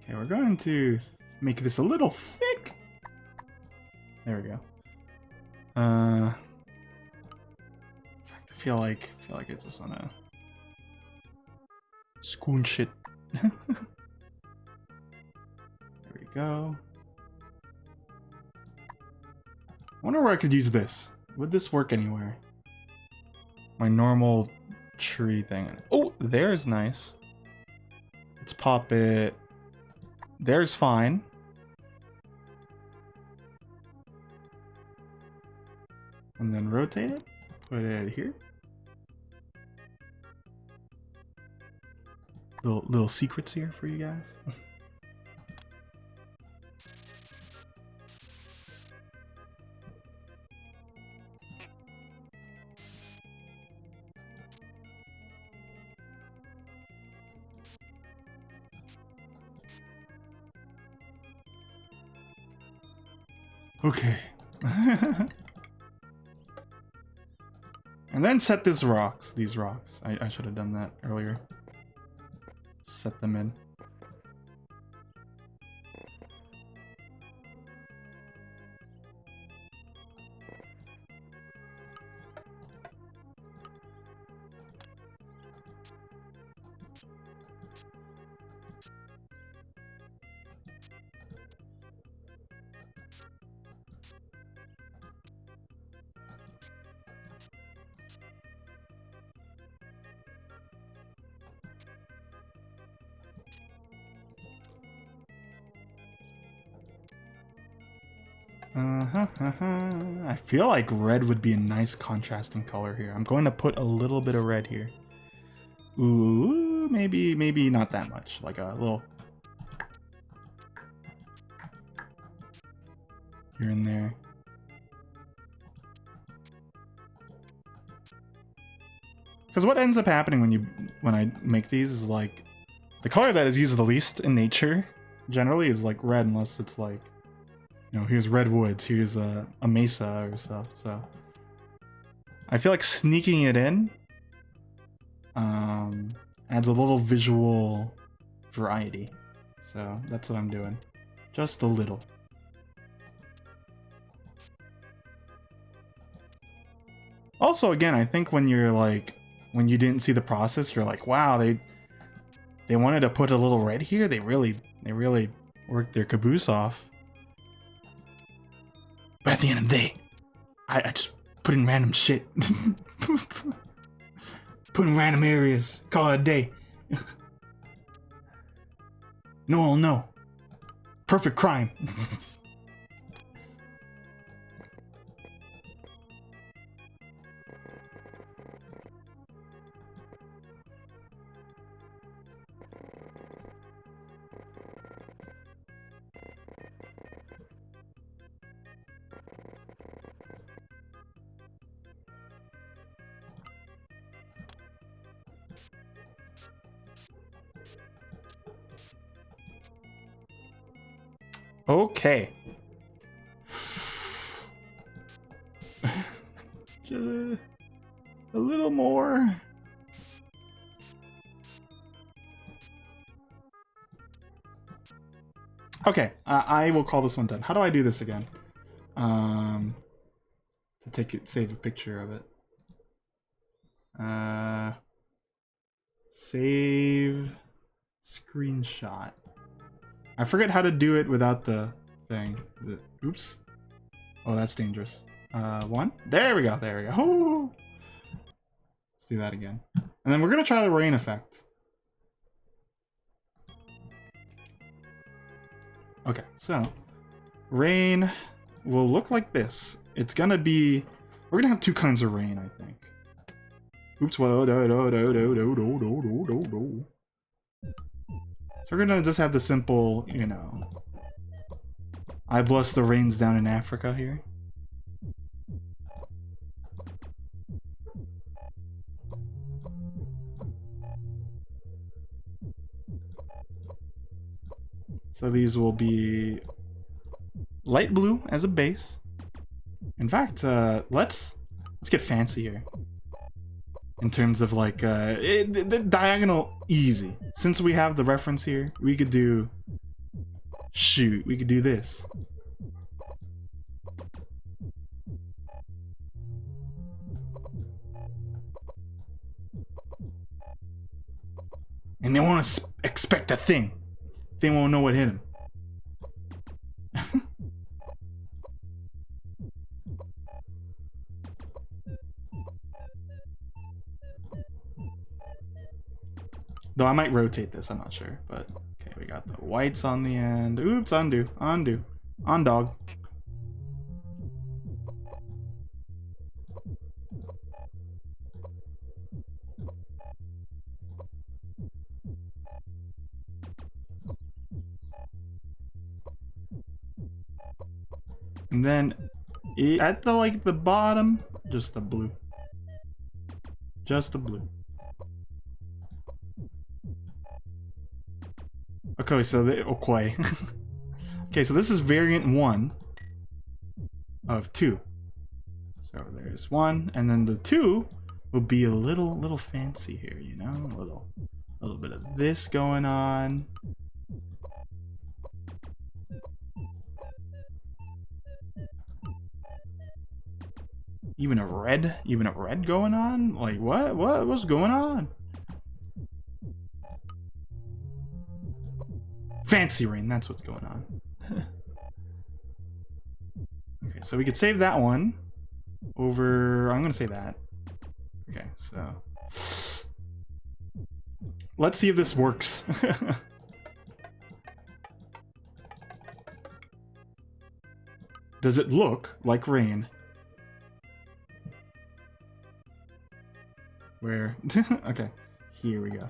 Okay, we're going to make this a little thick. There we go. I feel like I just wanna squoonch it. There we go. I wonder where I could use this. Would this work anywhere? My normal tree thing. Oh, there's nice. Let's pop it. There's fine. And then rotate it. Put it here. Little secrets here for you guys. Okay. And then set these rocks. I should have done that earlier. Set them in. I feel like red would be a nice contrasting color here. I'm going to put a little bit of red here. Ooh, maybe not that much. Like a little here and there. Because what ends up happening when I make these is like the color that is used the least in nature generally is like red, unless it's like, you know, here's redwoods, here's a mesa or stuff. So I feel like sneaking it in adds a little visual variety. So that's what I'm doing. Just a little. Also, again, I think when you're like, when you didn't see the process, you're like, wow, they wanted to put a little red here. They really worked their caboose off. But at the end of the day, I just put in random shit. Put in random areas. Call it a day. No one will know. Perfect crime. Okay. Just a little more. Okay, I will call this one done. How do I do this again? To save a picture of it. Save screenshot. I forget how to do it without the thing. Is it? Oops. Oh, that's dangerous. One. There we go. There we go. Ooh. Let's do that again. And then we're gonna try the rain effect. Okay, so rain will look like this. It's gonna be, we're gonna have two kinds of rain, I think. Oops, whoa, So we're gonna just have the simple, you know, I bless the rains down in Africa here. So these will be light blue as a base. In fact, let's get fancy here. In terms of like, the diagonal easy. Since we have the reference here, we could do, shoot, we could do this. And they won't expect a thing. They won't know what hit him. Though I might rotate this, I'm not sure. But okay, we got the whites on the end. Oops, undo, undo, on dog. And then at the like the bottom, just the blue. Just the blue. Okay, so the okay. Okay, so this is variant 1 of 2. So there's 1, and then the 2 will be a little fancy here, you know, a little bit of this going on. Even a red going on? Like what's going on? Fancy rain, that's what's going on. Okay, so we could save that one over, I'm gonna say that. Okay, so let's see if this works. Does it look like rain? Where? Okay, here we go.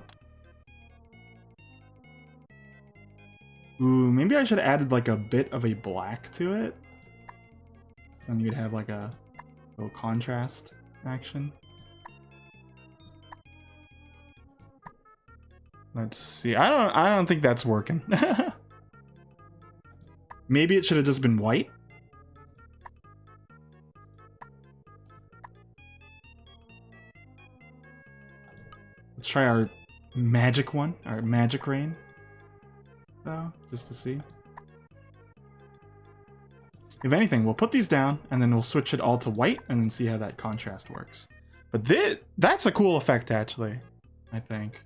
Ooh, maybe I should have added like a bit of a black to it. Then you'd have like a little contrast action. Let's see. I don't think that's working. Maybe it should have just been white. Let's try our magic one, our magic rain. Though, just to see. If anything, we'll put these down and then we'll switch it all to white and then see how that contrast works. But that's a cool effect actually, I think.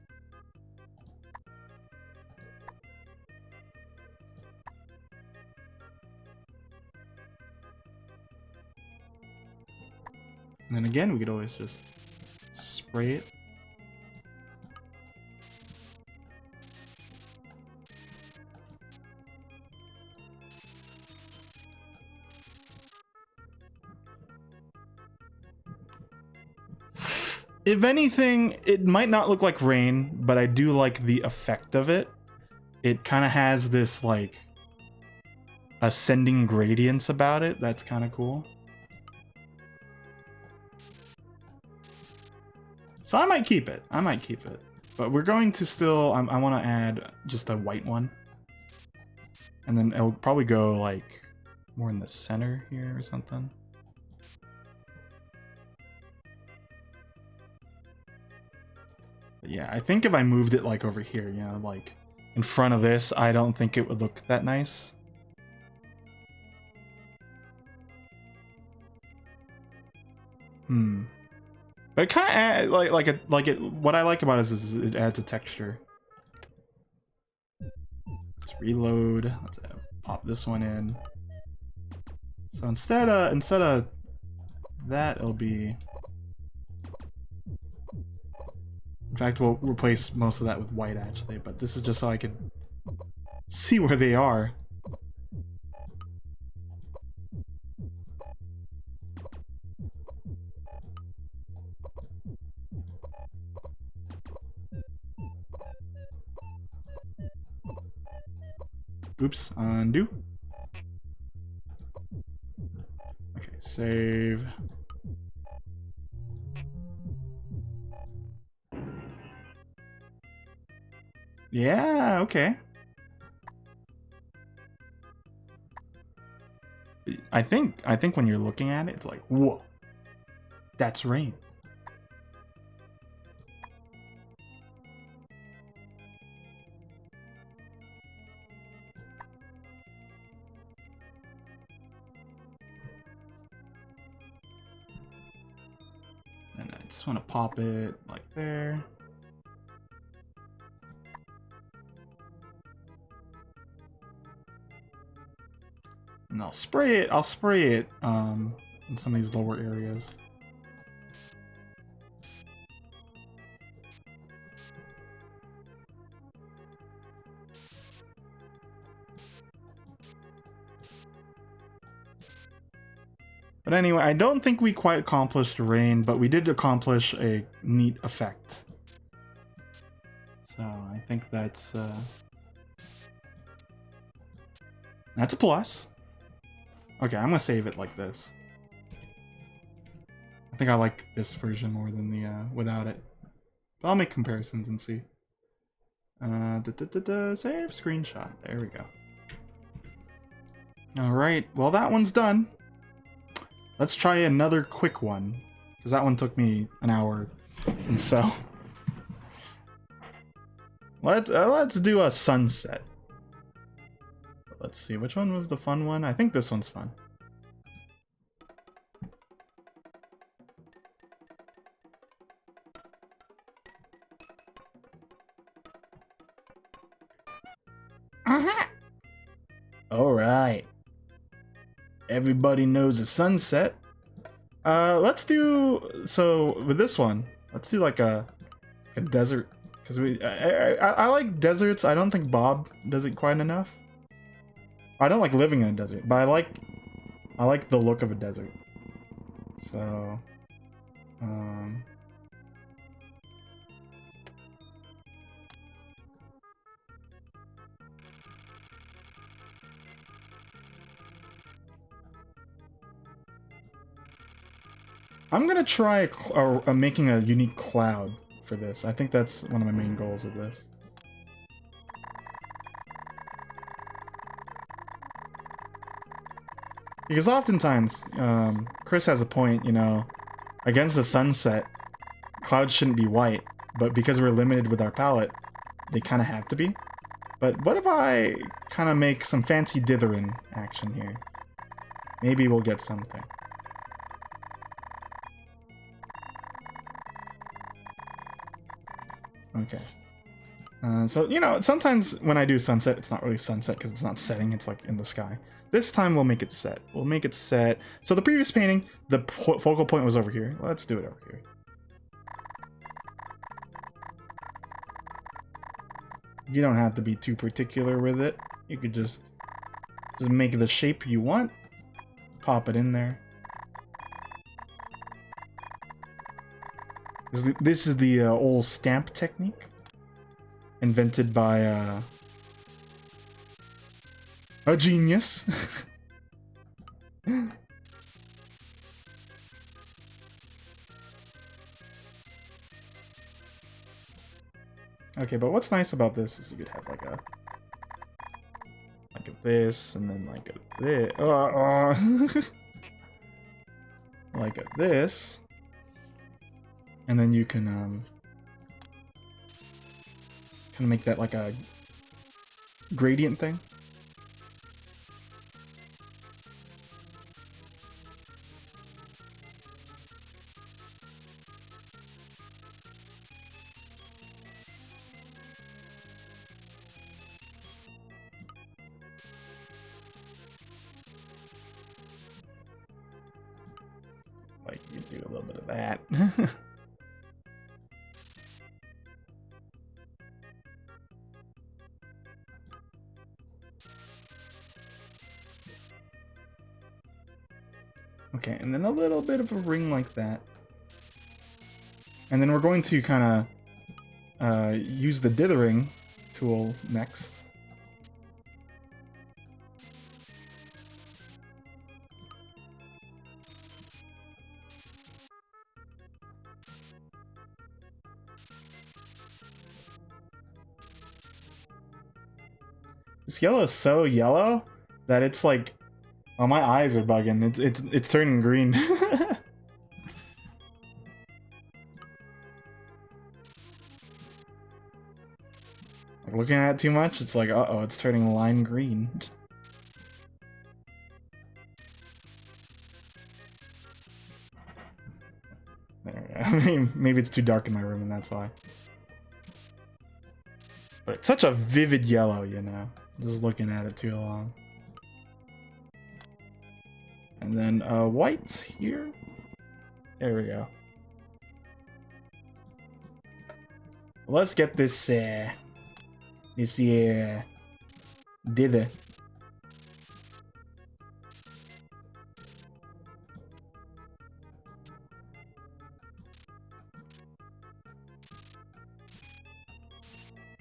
And then again, we could always just spray it. If anything, it might not look like rain, but I do like the effect of it. It kind of has this like ascending gradients about it. That's kind of cool. So I might keep it. I might keep it. But we're going to still, I want to add just a white one. And then it'll probably go like more in the center here or something. But yeah, I think if I moved it like over here, you know, like in front of this, I don't think it would look that nice. But it kind of what I like about it is it adds a texture. Let's reload. Let's pop this one in. So instead of that, it'll be In fact, we'll replace most of that with white actually, but this is just so I can see where they are. Oops, undo. Okay, save. Yeah, okay. I think when you're looking at it, it's like, whoa, that's rain. And I just want to pop it like there. And I'll spray it in some of these lower areas. But anyway, I don't think we quite accomplished rain, but we did accomplish a neat effect. So I think that's a plus. Okay, I'm gonna save it like this. I think I like this version more than the without it. But I'll make comparisons and see. Save screenshot. There we go. Alright, well that one's done. Let's try another quick one, because that one took me an hour, and so let's do a sunset. Let's see, which one was the fun one? I think this one's fun. All right. Everybody knows a sunset. Let's do, so with this one, let's do like a desert, because I like deserts. I don't think Bob does it quite enough. I don't like living in a desert, but I like the look of a desert. So, I'm gonna try making a unique cloud for this. I think that's one of my main goals with this. Because oftentimes, Chris has a point, you know, against the sunset, clouds shouldn't be white, but because we're limited with our palette, they kind of have to be. But what if I kind of make some fancy dithering action here? Maybe we'll get something. Okay. So, you know, sometimes when I do sunset, it's not really sunset because it's not setting, it's like in the sky. This time we'll make it set. We'll make it set. So the previous painting, the focal point was over here. Let's do it over here. You don't have to be too particular with it. You could just make the shape you want. Pop it in there. This is the old stamp technique, invented by a genius. Okay, but what's nice about this is you could have like a this, and then like a this, like a this. And then you can kind of make that like a gradient thing. Like you do a little bit of that. Okay, and then a little bit of a ring like that. And then we're going to kind of use the dithering tool next. This yellow is so yellow that it's like, oh, my eyes are bugging. It's turning green. Like, looking at it too much, it's like, uh-oh, it's turning lime green. There we go. I mean, maybe it's too dark in my room and that's why. But it's such a vivid yellow, you know? Just looking at it too long. And then white here. There we go. Let's get this dither.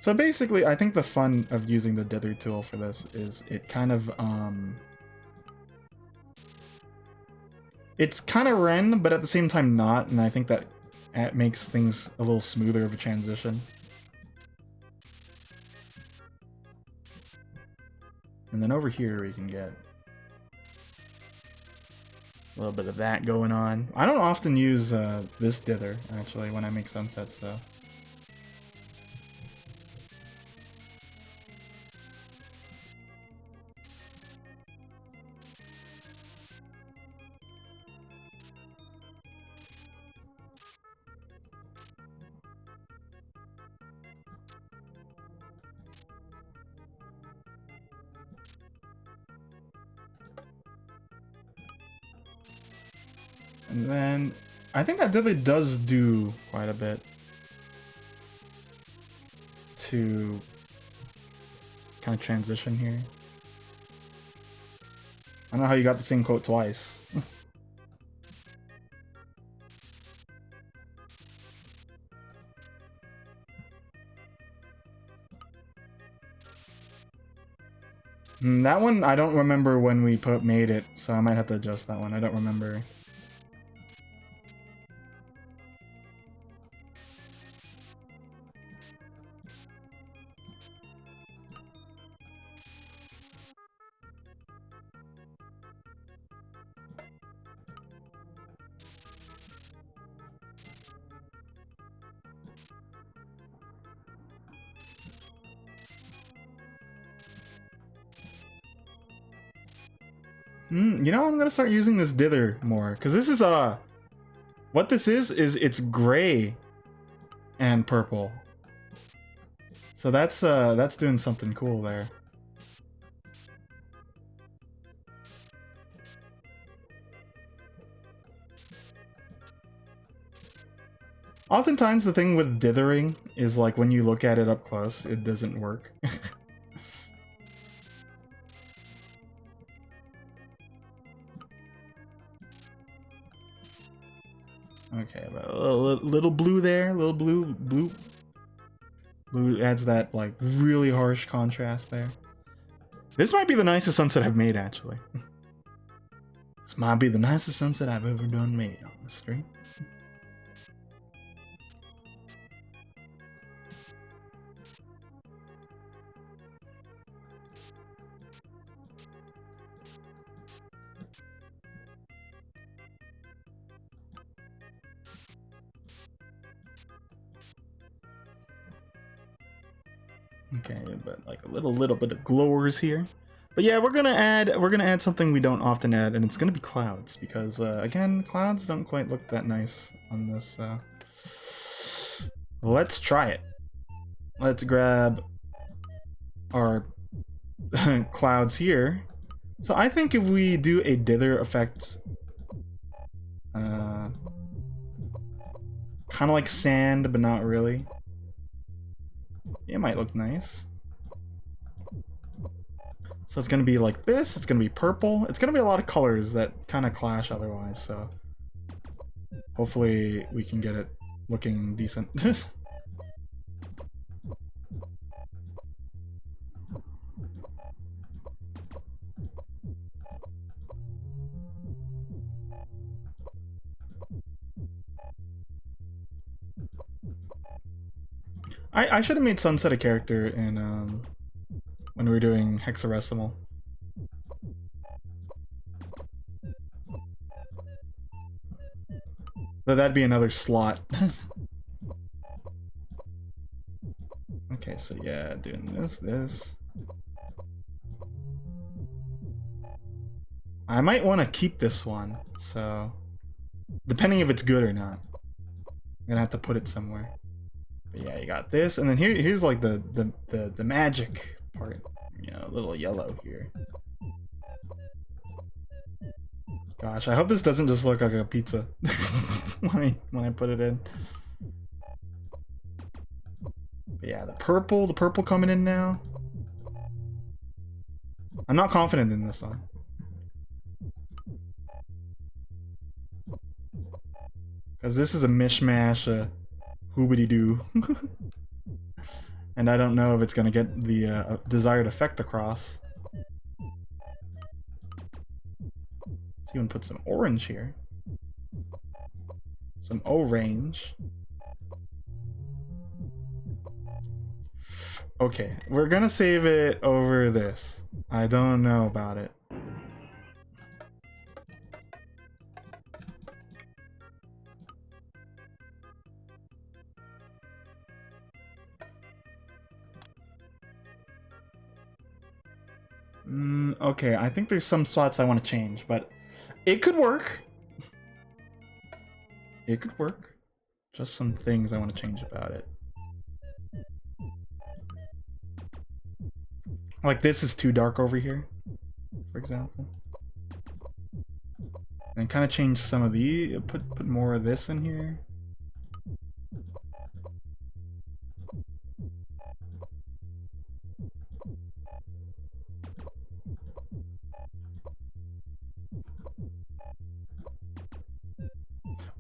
So basically, I think the fun of using the dither tool for this is it kind of, it's kind of Ren, but at the same time not, and I think that it makes things a little smoother of a transition. And then over here we can get a little bit of that going on. I don't often use this dither, actually, when I make sunsets, so... And then, I think that dither does do quite a bit to kind of transition here. I don't know how you got the same quote twice. That one, I don't remember when we made it, so I might have to adjust that one. I don't remember. You know, I'm gonna start using this dither more, because this is, what this is it's gray and purple. So that's doing something cool there. Oftentimes the thing with dithering is like when you look at it up close, it doesn't work. Okay, but a little blue there, little blue adds that like really harsh contrast there. This might be the nicest sunset I've made, actually. This might be the nicest sunset I've ever done made on the stream. Okay, but like a little bit of glowers here. But yeah, we're gonna add something we don't often add, and it's gonna be clouds, because again, clouds don't quite look that nice on this. Let's try it. Let's grab our clouds here. So I think if we do a dither effect, kind of like sand, but not really. It might look nice. So it's gonna be like this, it's gonna be purple. It's gonna be a lot of colors that kind of clash otherwise, so hopefully we can get it looking decent. I should have made Sunset a character in when we were doing Hexaresimal. But that'd be another slot. Okay, so yeah, doing this. I might want to keep this one, so depending if it's good or not. I'm gonna have to put it somewhere. But yeah, you got this, and then here's like the magic part. You know, a little yellow here. Gosh, I hope this doesn't just look like a pizza when I put it in. But yeah, the purple coming in now. I'm not confident in this one. Because this is a mishmash, hoobity-doo. And I don't know if it's gonna get the desired effect across. Let's even put some orange here. Some orange. Okay, we're gonna save it over this. I don't know about it. Okay, I think there's some spots I want to change, but it could work. It could work. Just some things I want to change about it. Like this is too dark over here, for example. And kind of change some of the, put more of this in here.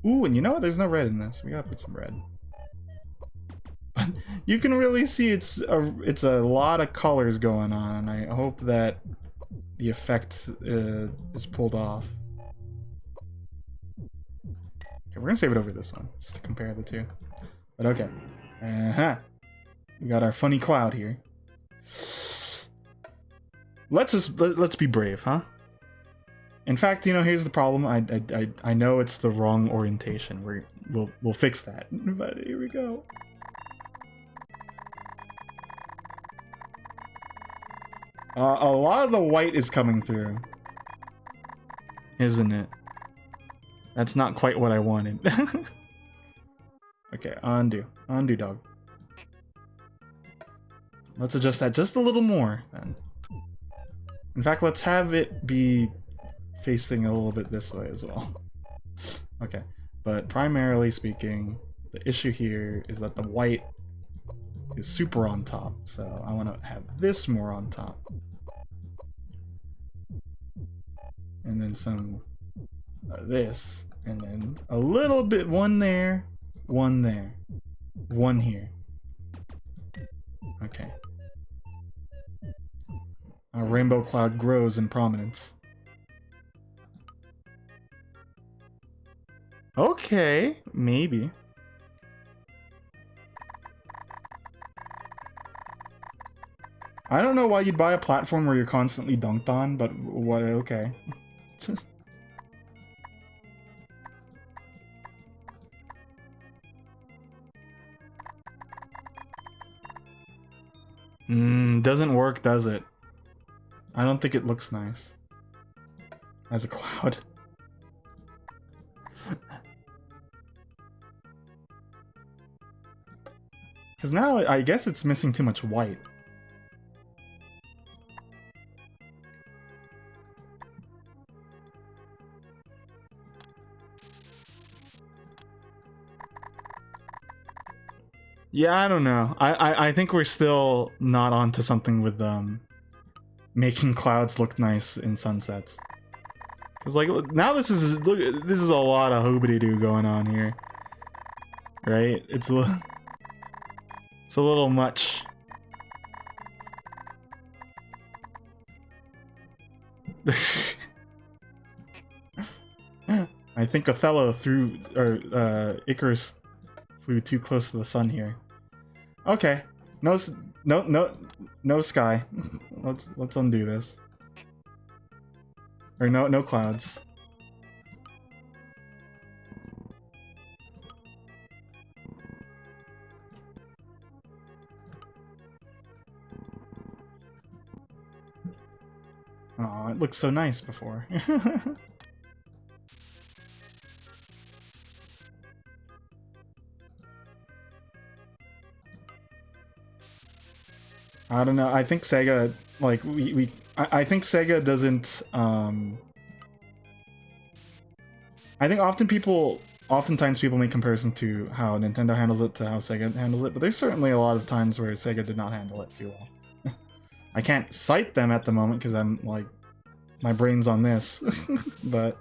Ooh, and you know what? There's no red in this. We gotta put some red. But you can really see it's a lot of colors going on, and I hope that the effect is pulled off. Okay, we're gonna save it over this one, just to compare the two. But okay. We got our funny cloud here. Let's be brave, huh? In fact, you know, here's the problem. I know it's the wrong orientation. We'll fix that. But here we go. A lot of the white is coming through, isn't it? That's not quite what I wanted. Okay, undo, dog. Let's adjust that just a little more then. In fact, let's have it be facing a little bit this way as well. Okay, but primarily speaking, the issue here is that the white is super on top, so I want to have this more on top. And then some this, and then a little bit, one there, one there, one here. Okay. Our rainbow cloud grows in prominence. Okay, maybe. I don't know why you'd buy a platform where you're constantly dunked on, but what? Okay. Doesn't work, does it? I don't think it looks nice as a cloud. Because now I guess it's missing too much white. Yeah, I don't know. I think we're still not onto something with making clouds look nice in sunsets. Cause like now this is a lot of hoobity-doo going on here, right? It's a little much. I think Othello Icarus flew too close to the sun here. Okay, no sky. Let's undo this. Or no clouds. Oh, it looked so nice before. I don't know. I think Sega, like, I think Sega doesn't, I think oftentimes people make comparisons to how Nintendo handles it to how Sega handles it, but there's certainly a lot of times where Sega did not handle it too well. I can't cite them at the moment because I'm, like, my brain's on this, but...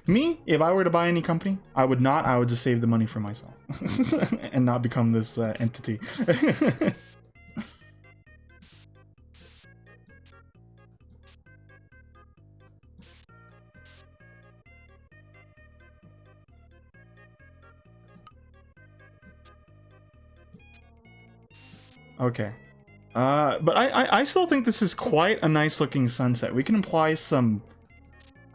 Me, if I were to buy any company, I would not. I would just save the money for myself and not become this entity. Okay. But I still think this is quite a nice looking sunset. We can imply some...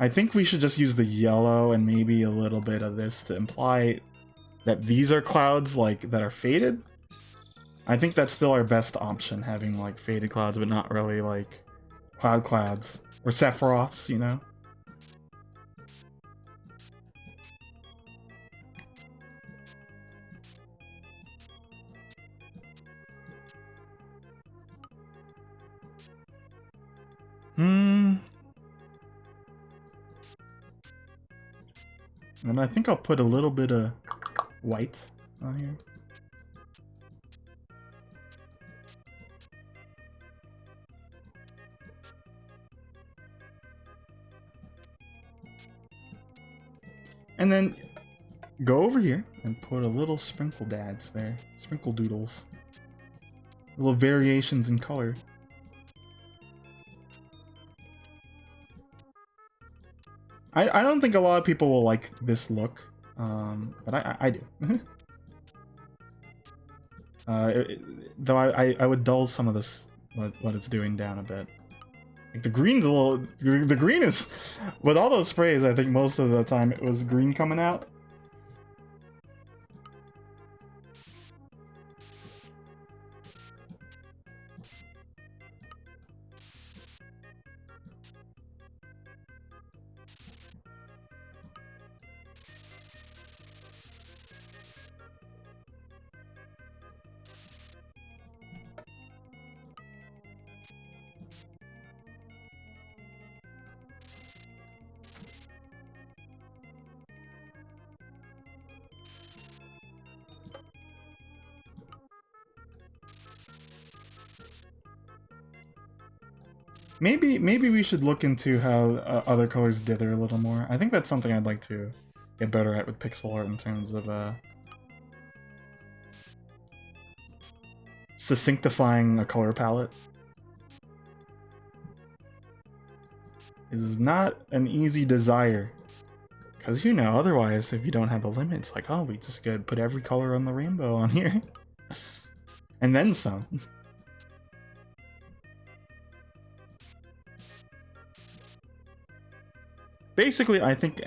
I think we should just use the yellow and maybe a little bit of this to imply that these are clouds, like, that are faded. I think that's still our best option, having, like, faded clouds, but not really, like, clouds. Or Sephiroths, you know? And I think I'll put a little bit of white on here. And then go over here and put a little sprinkle dads there. Sprinkle doodles. Little variations in color. I don't think a lot of people will like this look, but I do. Though I would dull some of this, what it's doing down a bit. Like the green's a little... The green is... With all those sprays, I think most of the time it was green coming out. Maybe we should look into how other colors dither a little more. I think that's something I'd like to get better at with pixel art in terms of succinctifying a color palette. It is not an easy desire. Because, you know, otherwise, if you don't have a limit, it's like, oh, we just gotta put every color on the rainbow on here. And then some. Basically, I think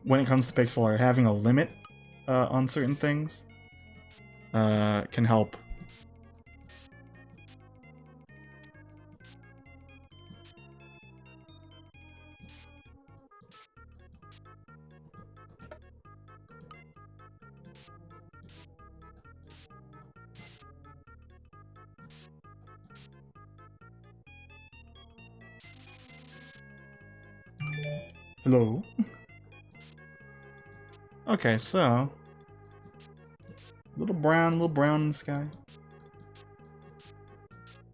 when it comes to pixel art, having a limit on certain things can help. Hello. Okay, so little brown in the sky.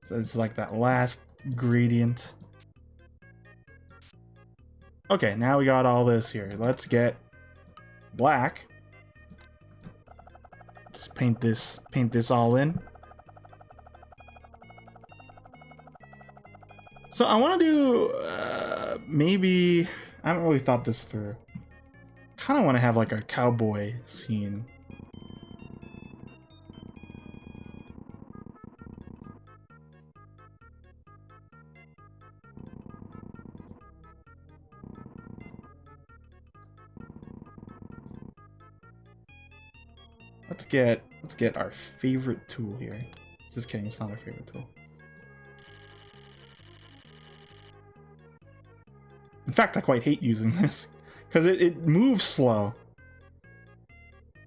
So it's like that last gradient. Okay, now we got all this here. Let's get black. Just paint this all in. So I want to do maybe I haven't really thought this through. Kind of want to have like a cowboy scene. Let's get our favorite tool here. Just kidding, it's not our favorite tool. In fact, I quite hate using this because it moves slow.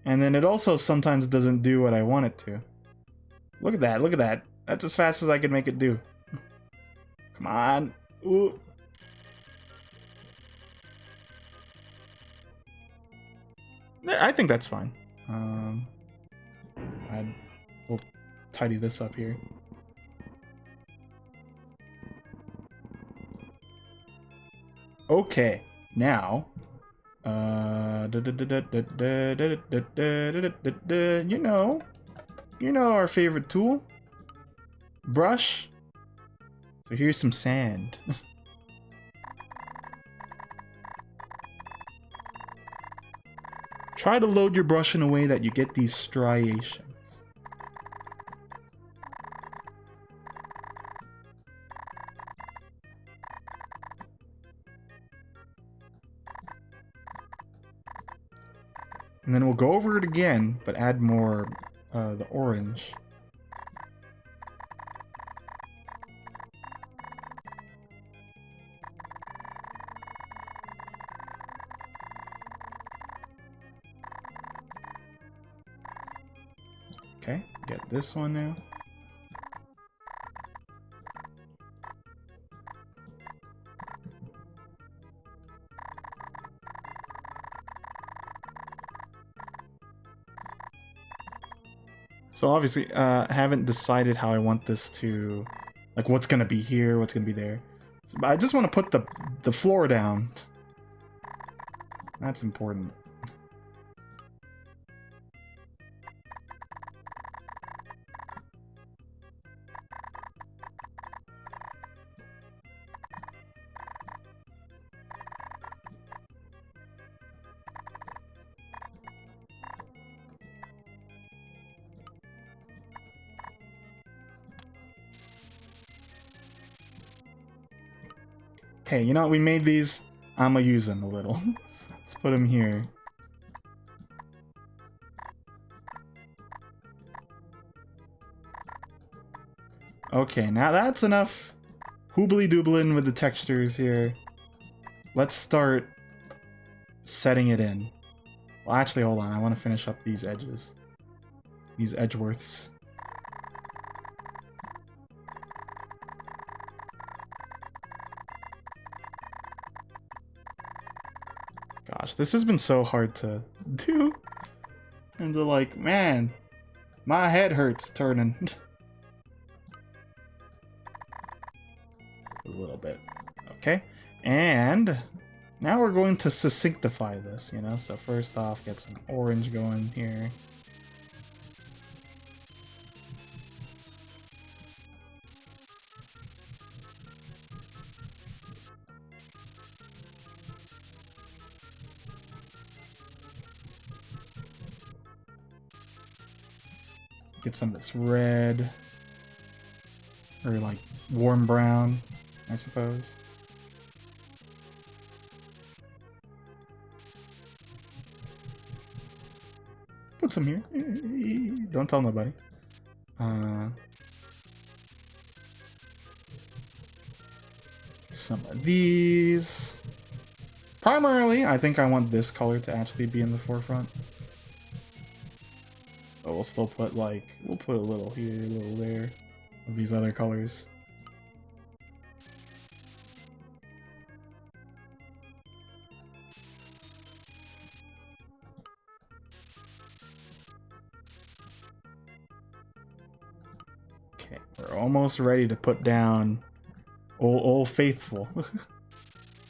And then it also sometimes doesn't do what I want it to. Look at that, look at that. That's as fast as I can make it do. Come on. Ooh. I think that's fine. We'll tidy this up here. Okay, now, you know our favorite tool, brush. So here's some sand. Try to load your brush in a way that you get these striations. And then we'll go over it again, but add more the orange. Okay, get this one now. So obviously, I haven't decided how I want this to, like what's gonna be here, what's gonna be there. So, I just want to put the floor down. That's important. Okay, you know what? We made these. I'm gonna use them a little. Let's put them here. Okay, now that's enough hoobly doobling with the textures here. Let's start setting it in. Well, actually, hold on. I want to finish up these edges. These edgeworths. Gosh, this has been so hard to do. And they're like, man, my head hurts turning. A little bit. Okay. And now we're going to succinctify this, you know? So first off, get some orange going here. Get some of this red. Or like warm brown, I suppose. Put some here. Don't tell nobody. Some of these. Primarily, I think I want this color to actually be in the forefront. But we'll still put like, we'll put a little here, a little there of these other colors. We're almost ready to put down Old Faithful.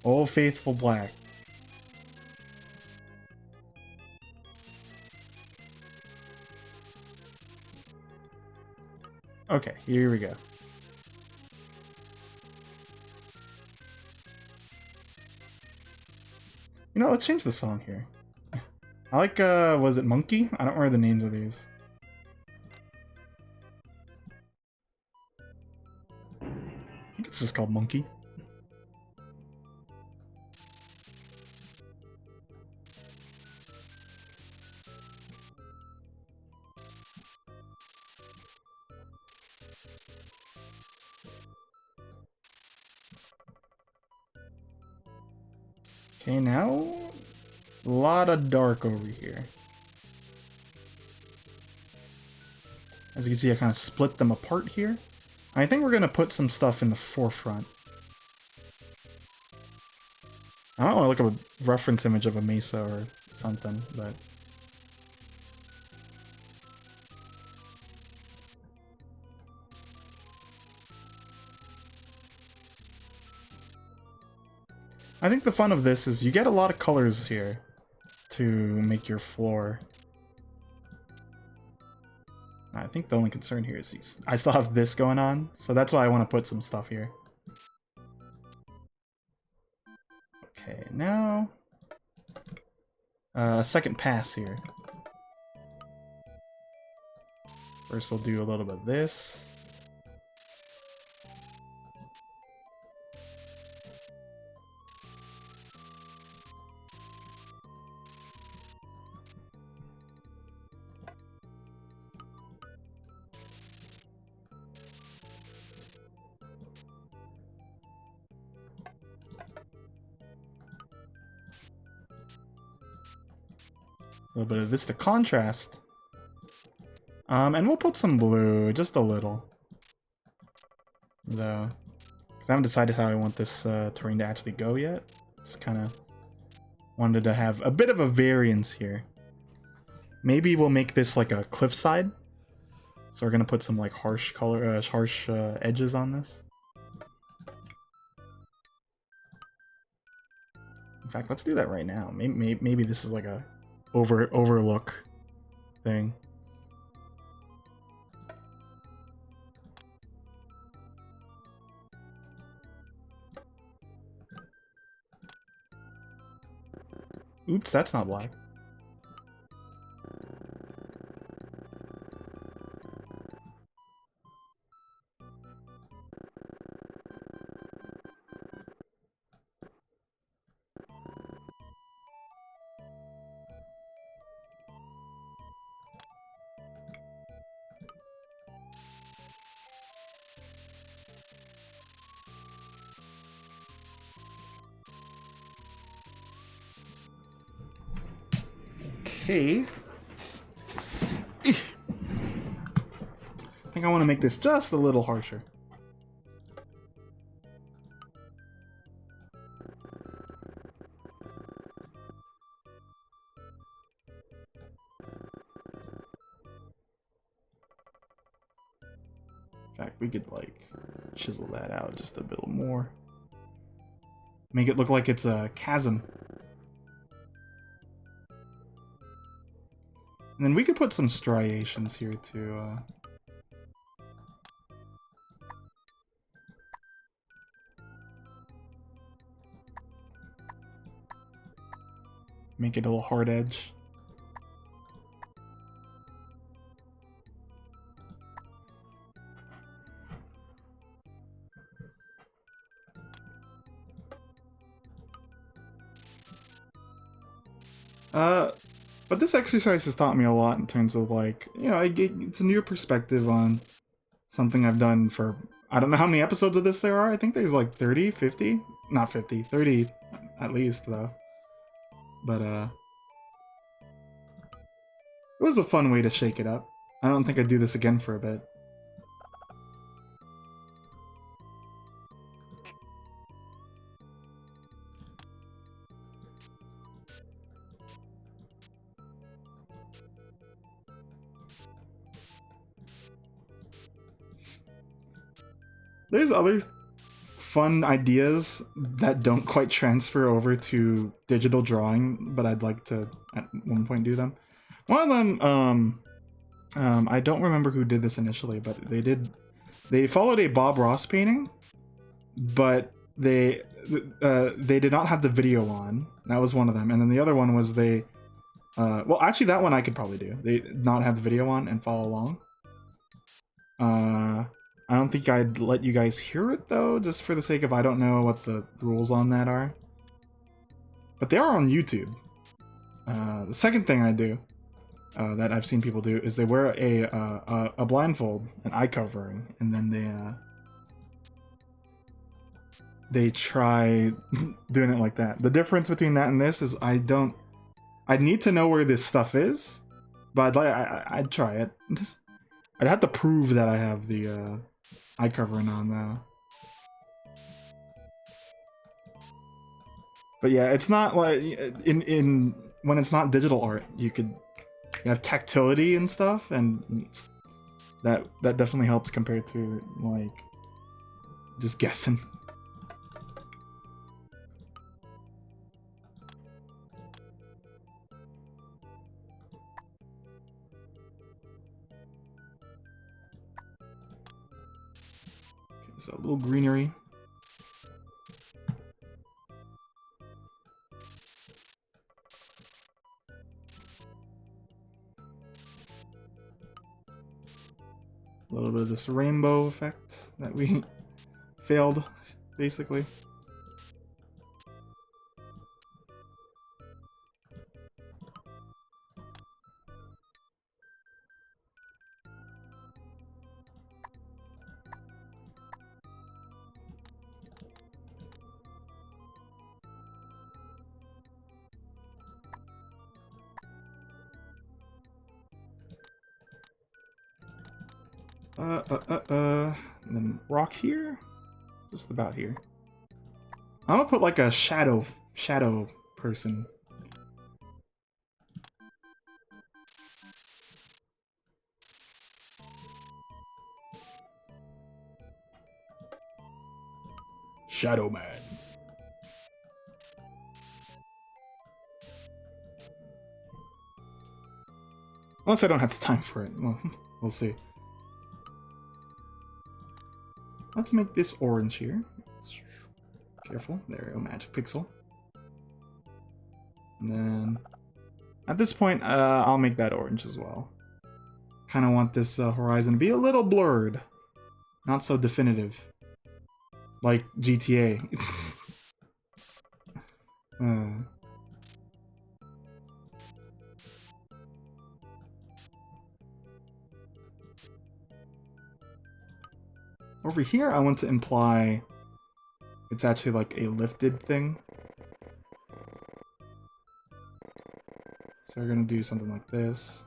Old Faithful Black. Okay, here we go. You know, let's change the song here. I like, was it Monkey? I don't remember the names of these. I think it's just called Monkey. Okay, now a lot of dark over here. As you can see, I kind of split them apart here. I think we're going to put some stuff in the forefront. I don't want to look up a reference image of a mesa or something, but... I think the fun of this is you get a lot of colors here to make your floor. I think the only concern here is I still have this going on, so that's why I want to put some stuff here. Okay, now... second pass here. First we'll do a little bit of this. A little bit of this to contrast. And we'll put some blue, just a little. Though. Because I haven't decided how I want this terrain to actually go yet. Just kind of wanted to have a bit of a variance here. Maybe we'll make this like a cliffside. So we're going to put some like harsh color, harsh edges on this. In fact, let's do that right now. Maybe this is like a overlook thing. Oops, that's not black. Okay. I think I want to make this just a little harsher. In fact, we could like chisel that out just a bit more. Make it look like it's a chasm. And then we could put some striations here too. Make it a little hard edge. But this exercise has taught me a lot in terms of like, you know, it's a new perspective on something I've done for, I don't know how many episodes of this there are. I think there's like 30, 50? Not 50, 30 at least though. But it was a fun way to shake it up. I don't think I'd do this again for a bit. there's other fun ideas that don't quite transfer over to digital drawing, but I'd like to at one point do them. One of them, I don't remember who did this initially, but they followed a Bob Ross painting, but they did not have the video on. That was one of them, and then the other one was well, actually that one I could probably do. They not have the video on and follow along. I don't think I'd let you guys hear it though, just for the sake of I don't know what the rules on that are. But they are on YouTube. The second thing I do, that I've seen people do, is they wear a blindfold, an eye covering, and then they try doing it like that. The difference between that and this is I'd need to know where this stuff is, but I'd try it. I'd have to prove that I have the eye covering on though. But yeah, it's not like in when it's not digital art, you have tactility and stuff, and that definitely helps compared to like just guessing. So a little greenery. A little bit of this rainbow effect that we failed, basically. And then rock here? Just about here. I'm gonna put like a shadow person. Shadow Man. Unless I don't have the time for it. Well, we'll see. Let's make this orange here. Careful. There we go, magic pixel. And then at this point, I'll make that orange as well. Kind of want this horizon to be a little blurred. Not so definitive. Like GTA. Over here, I want to imply it's actually like a lifted thing. So we're gonna do something like this.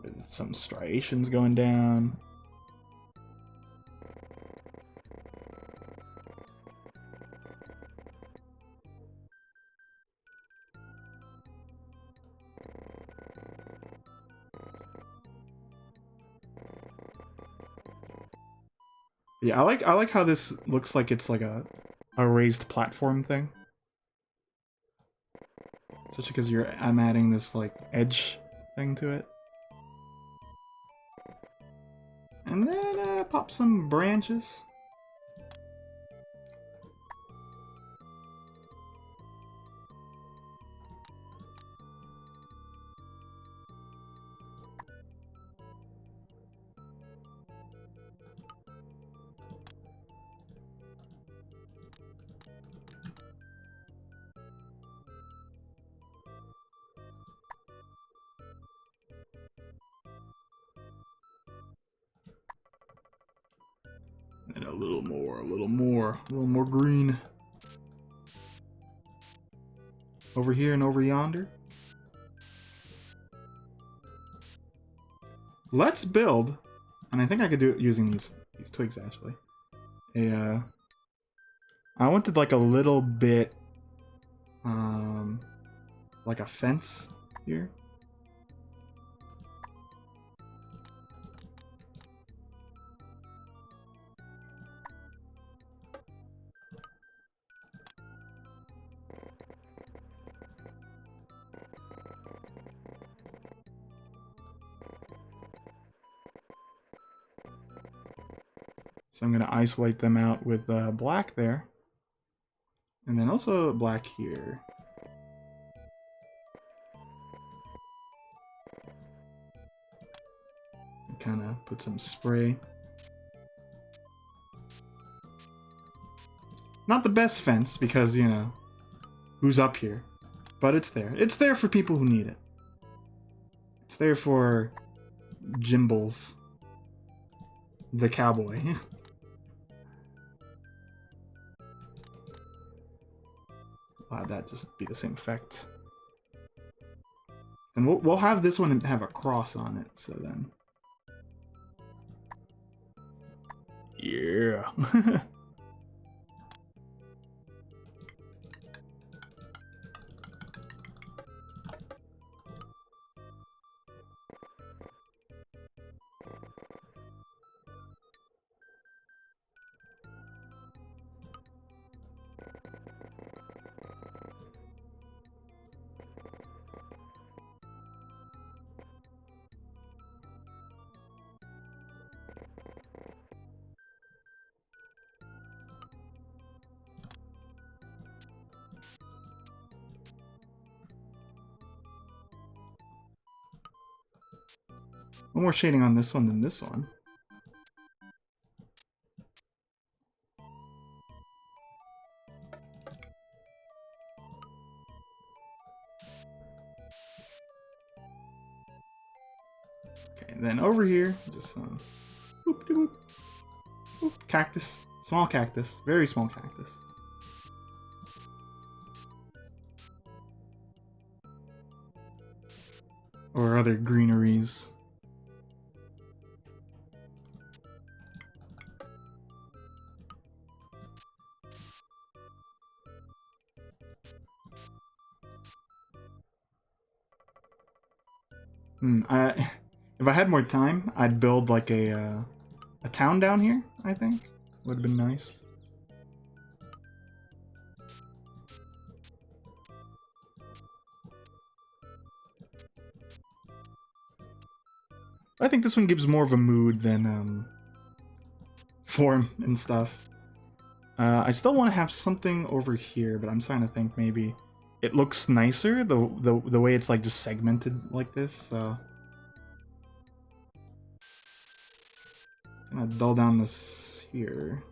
With some striations going down. Yeah, I like how this looks like it's like a raised platform thing. Especially because I'm adding this like edge thing to it. And then pop some branches. And a little more green. Over here and over yonder. Let's build, and I think I could do it using these twigs actually. I wanted like a little bit, like a fence here. So I'm going to isolate them out with black there. And then also black here. Kind of put some spray. Not the best fence because, you know, who's up here? But it's there. It's there for people who need it. It's there for Jimbles, the cowboy. Wow, that just be the same effect. And we'll have this one have a cross on it, so then. Yeah. More shading on this one than this one. Okay, and then over here, just boop, boop, boop, cactus, small cactus, very small cactus. Or other greeneries. If I had more time, I'd build like a town down here, I think. Would have been nice. I think this one gives more of a mood than form and stuff. I still want to have something over here, but I'm starting to think maybe it looks nicer the way it's like just segmented like this. So I'm gonna dull down this here.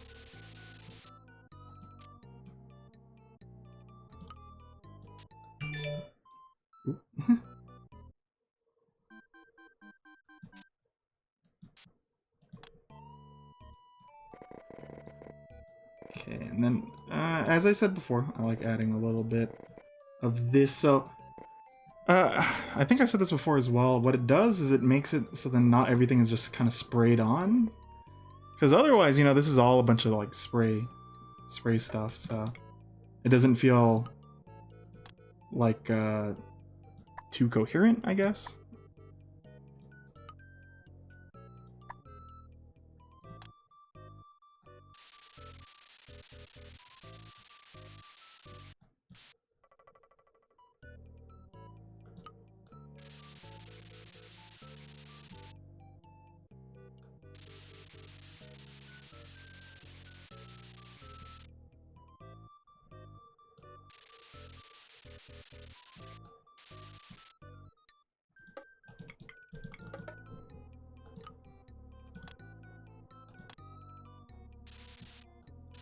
Okay, and then as I said before, I like adding a little bit of this. So I think I said this before as well. What it does is it makes it so then not everything is just kind of sprayed on. Because otherwise, you know, this is all a bunch of like spray stuff, so it doesn't feel like too coherent, I guess.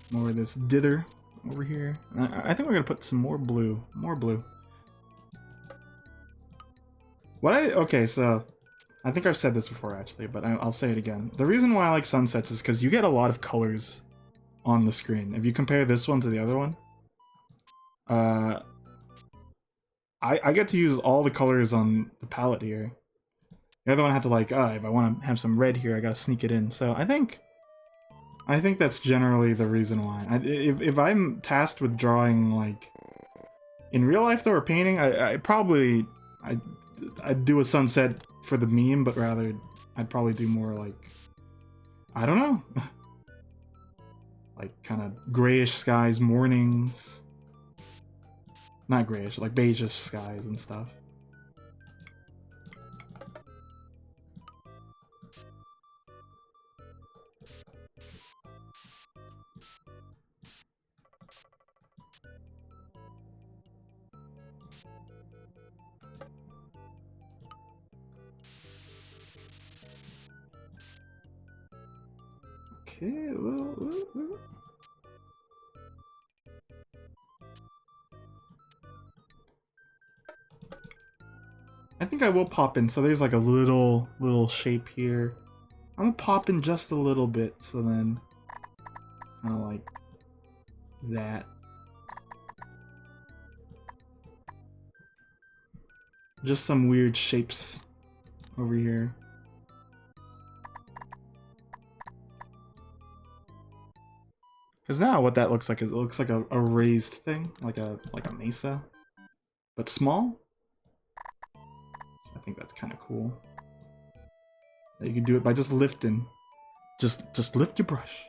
More of this dither over here. I think we're gonna put some more blue. More blue. Okay, so I think I've said this before actually, but I'll say it again. The reason why I like sunsets is because you get a lot of colors on the screen. If you compare this one to the other one, I get to use all the colors on the palette here. The other one had to like, if I want to have some red here, I gotta sneak it in. So I think that's generally the reason why. If I'm tasked with drawing, like, in real life though, or painting, I'd do a sunset for the meme, but rather, I'd probably do more like, I don't know, like kind of grayish skies, mornings. Not grayish, like beigeish skies and stuff. Okay, well. I think I will pop in. So there's like a little shape here. I'm gonna pop in just a little bit, so then kind of like that. Just some weird shapes over here. Because now what that looks like is it looks like a raised thing, like a mesa, but small. So I think that's kind of cool. That you can do it by just lifting. Just lift your brush.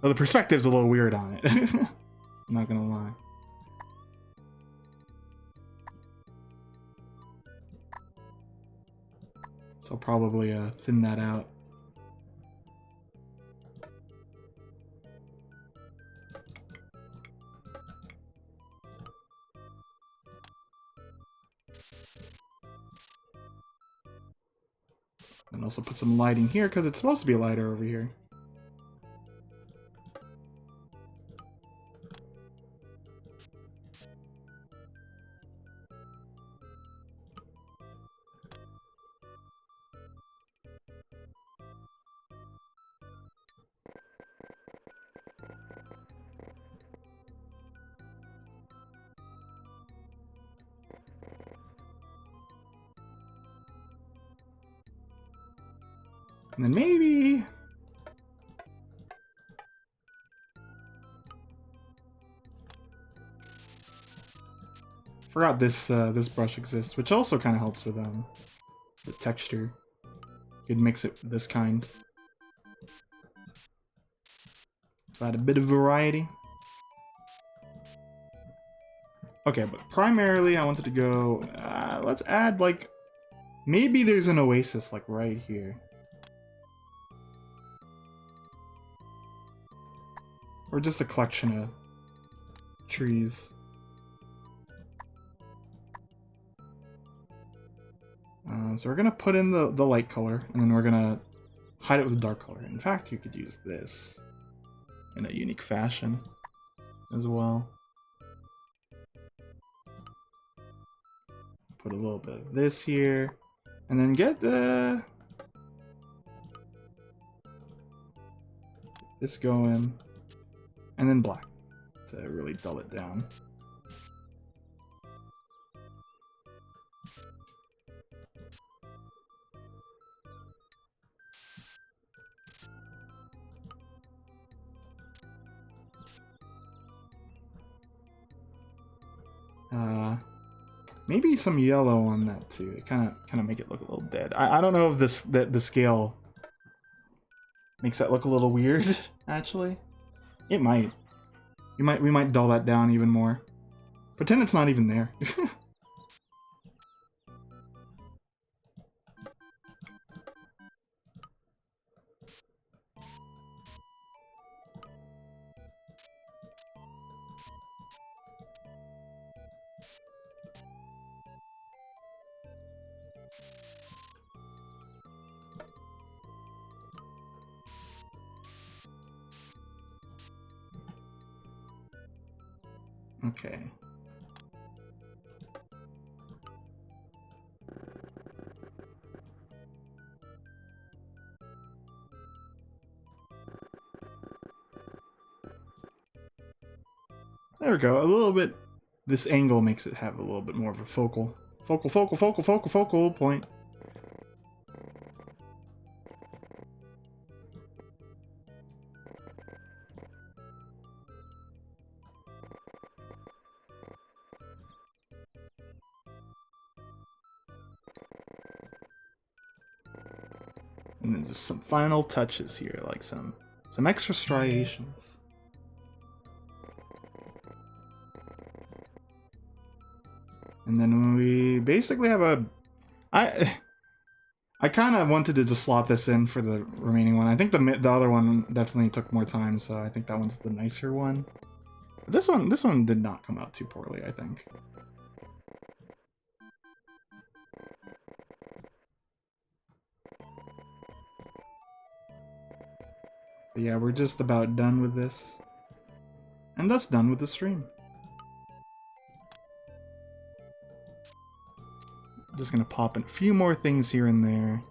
Oh, the perspective's a little weird on it. I'm not gonna lie. So I'll probably thin that out. And also put some lighting here because it's supposed to be lighter over here. And then maybe... Forgot this this brush exists, which also kind of helps with the texture. You could mix it with this kind. To add a bit of variety. Okay, but primarily I wanted to go... let's add like... Maybe there's an oasis like right here. Or just a collection of trees. So we're gonna put in the light color, and then we're gonna hide it with a dark color. In fact, you could use this in a unique fashion as well. Put a little bit of this here, and then get this going, and then black to really dull it down. Maybe some yellow on that too. It kind of make it look a little dead. I don't know if the scale makes that look a little weird. Actually, it might. We might dull that down even more. Pretend it's not even there. Okay. There we go. A little bit. This angle makes it have a little bit more of a focal point. And then just some final touches here, like some extra striations. And then we basically have a... I kind of wanted to just slot this in for the remaining one. I think the other one definitely took more time, so I think that one's the nicer one. But this one did not come out too poorly, I think. But yeah, we're just about done with this. And thus done with the stream. Just gonna pop in a few more things here and there.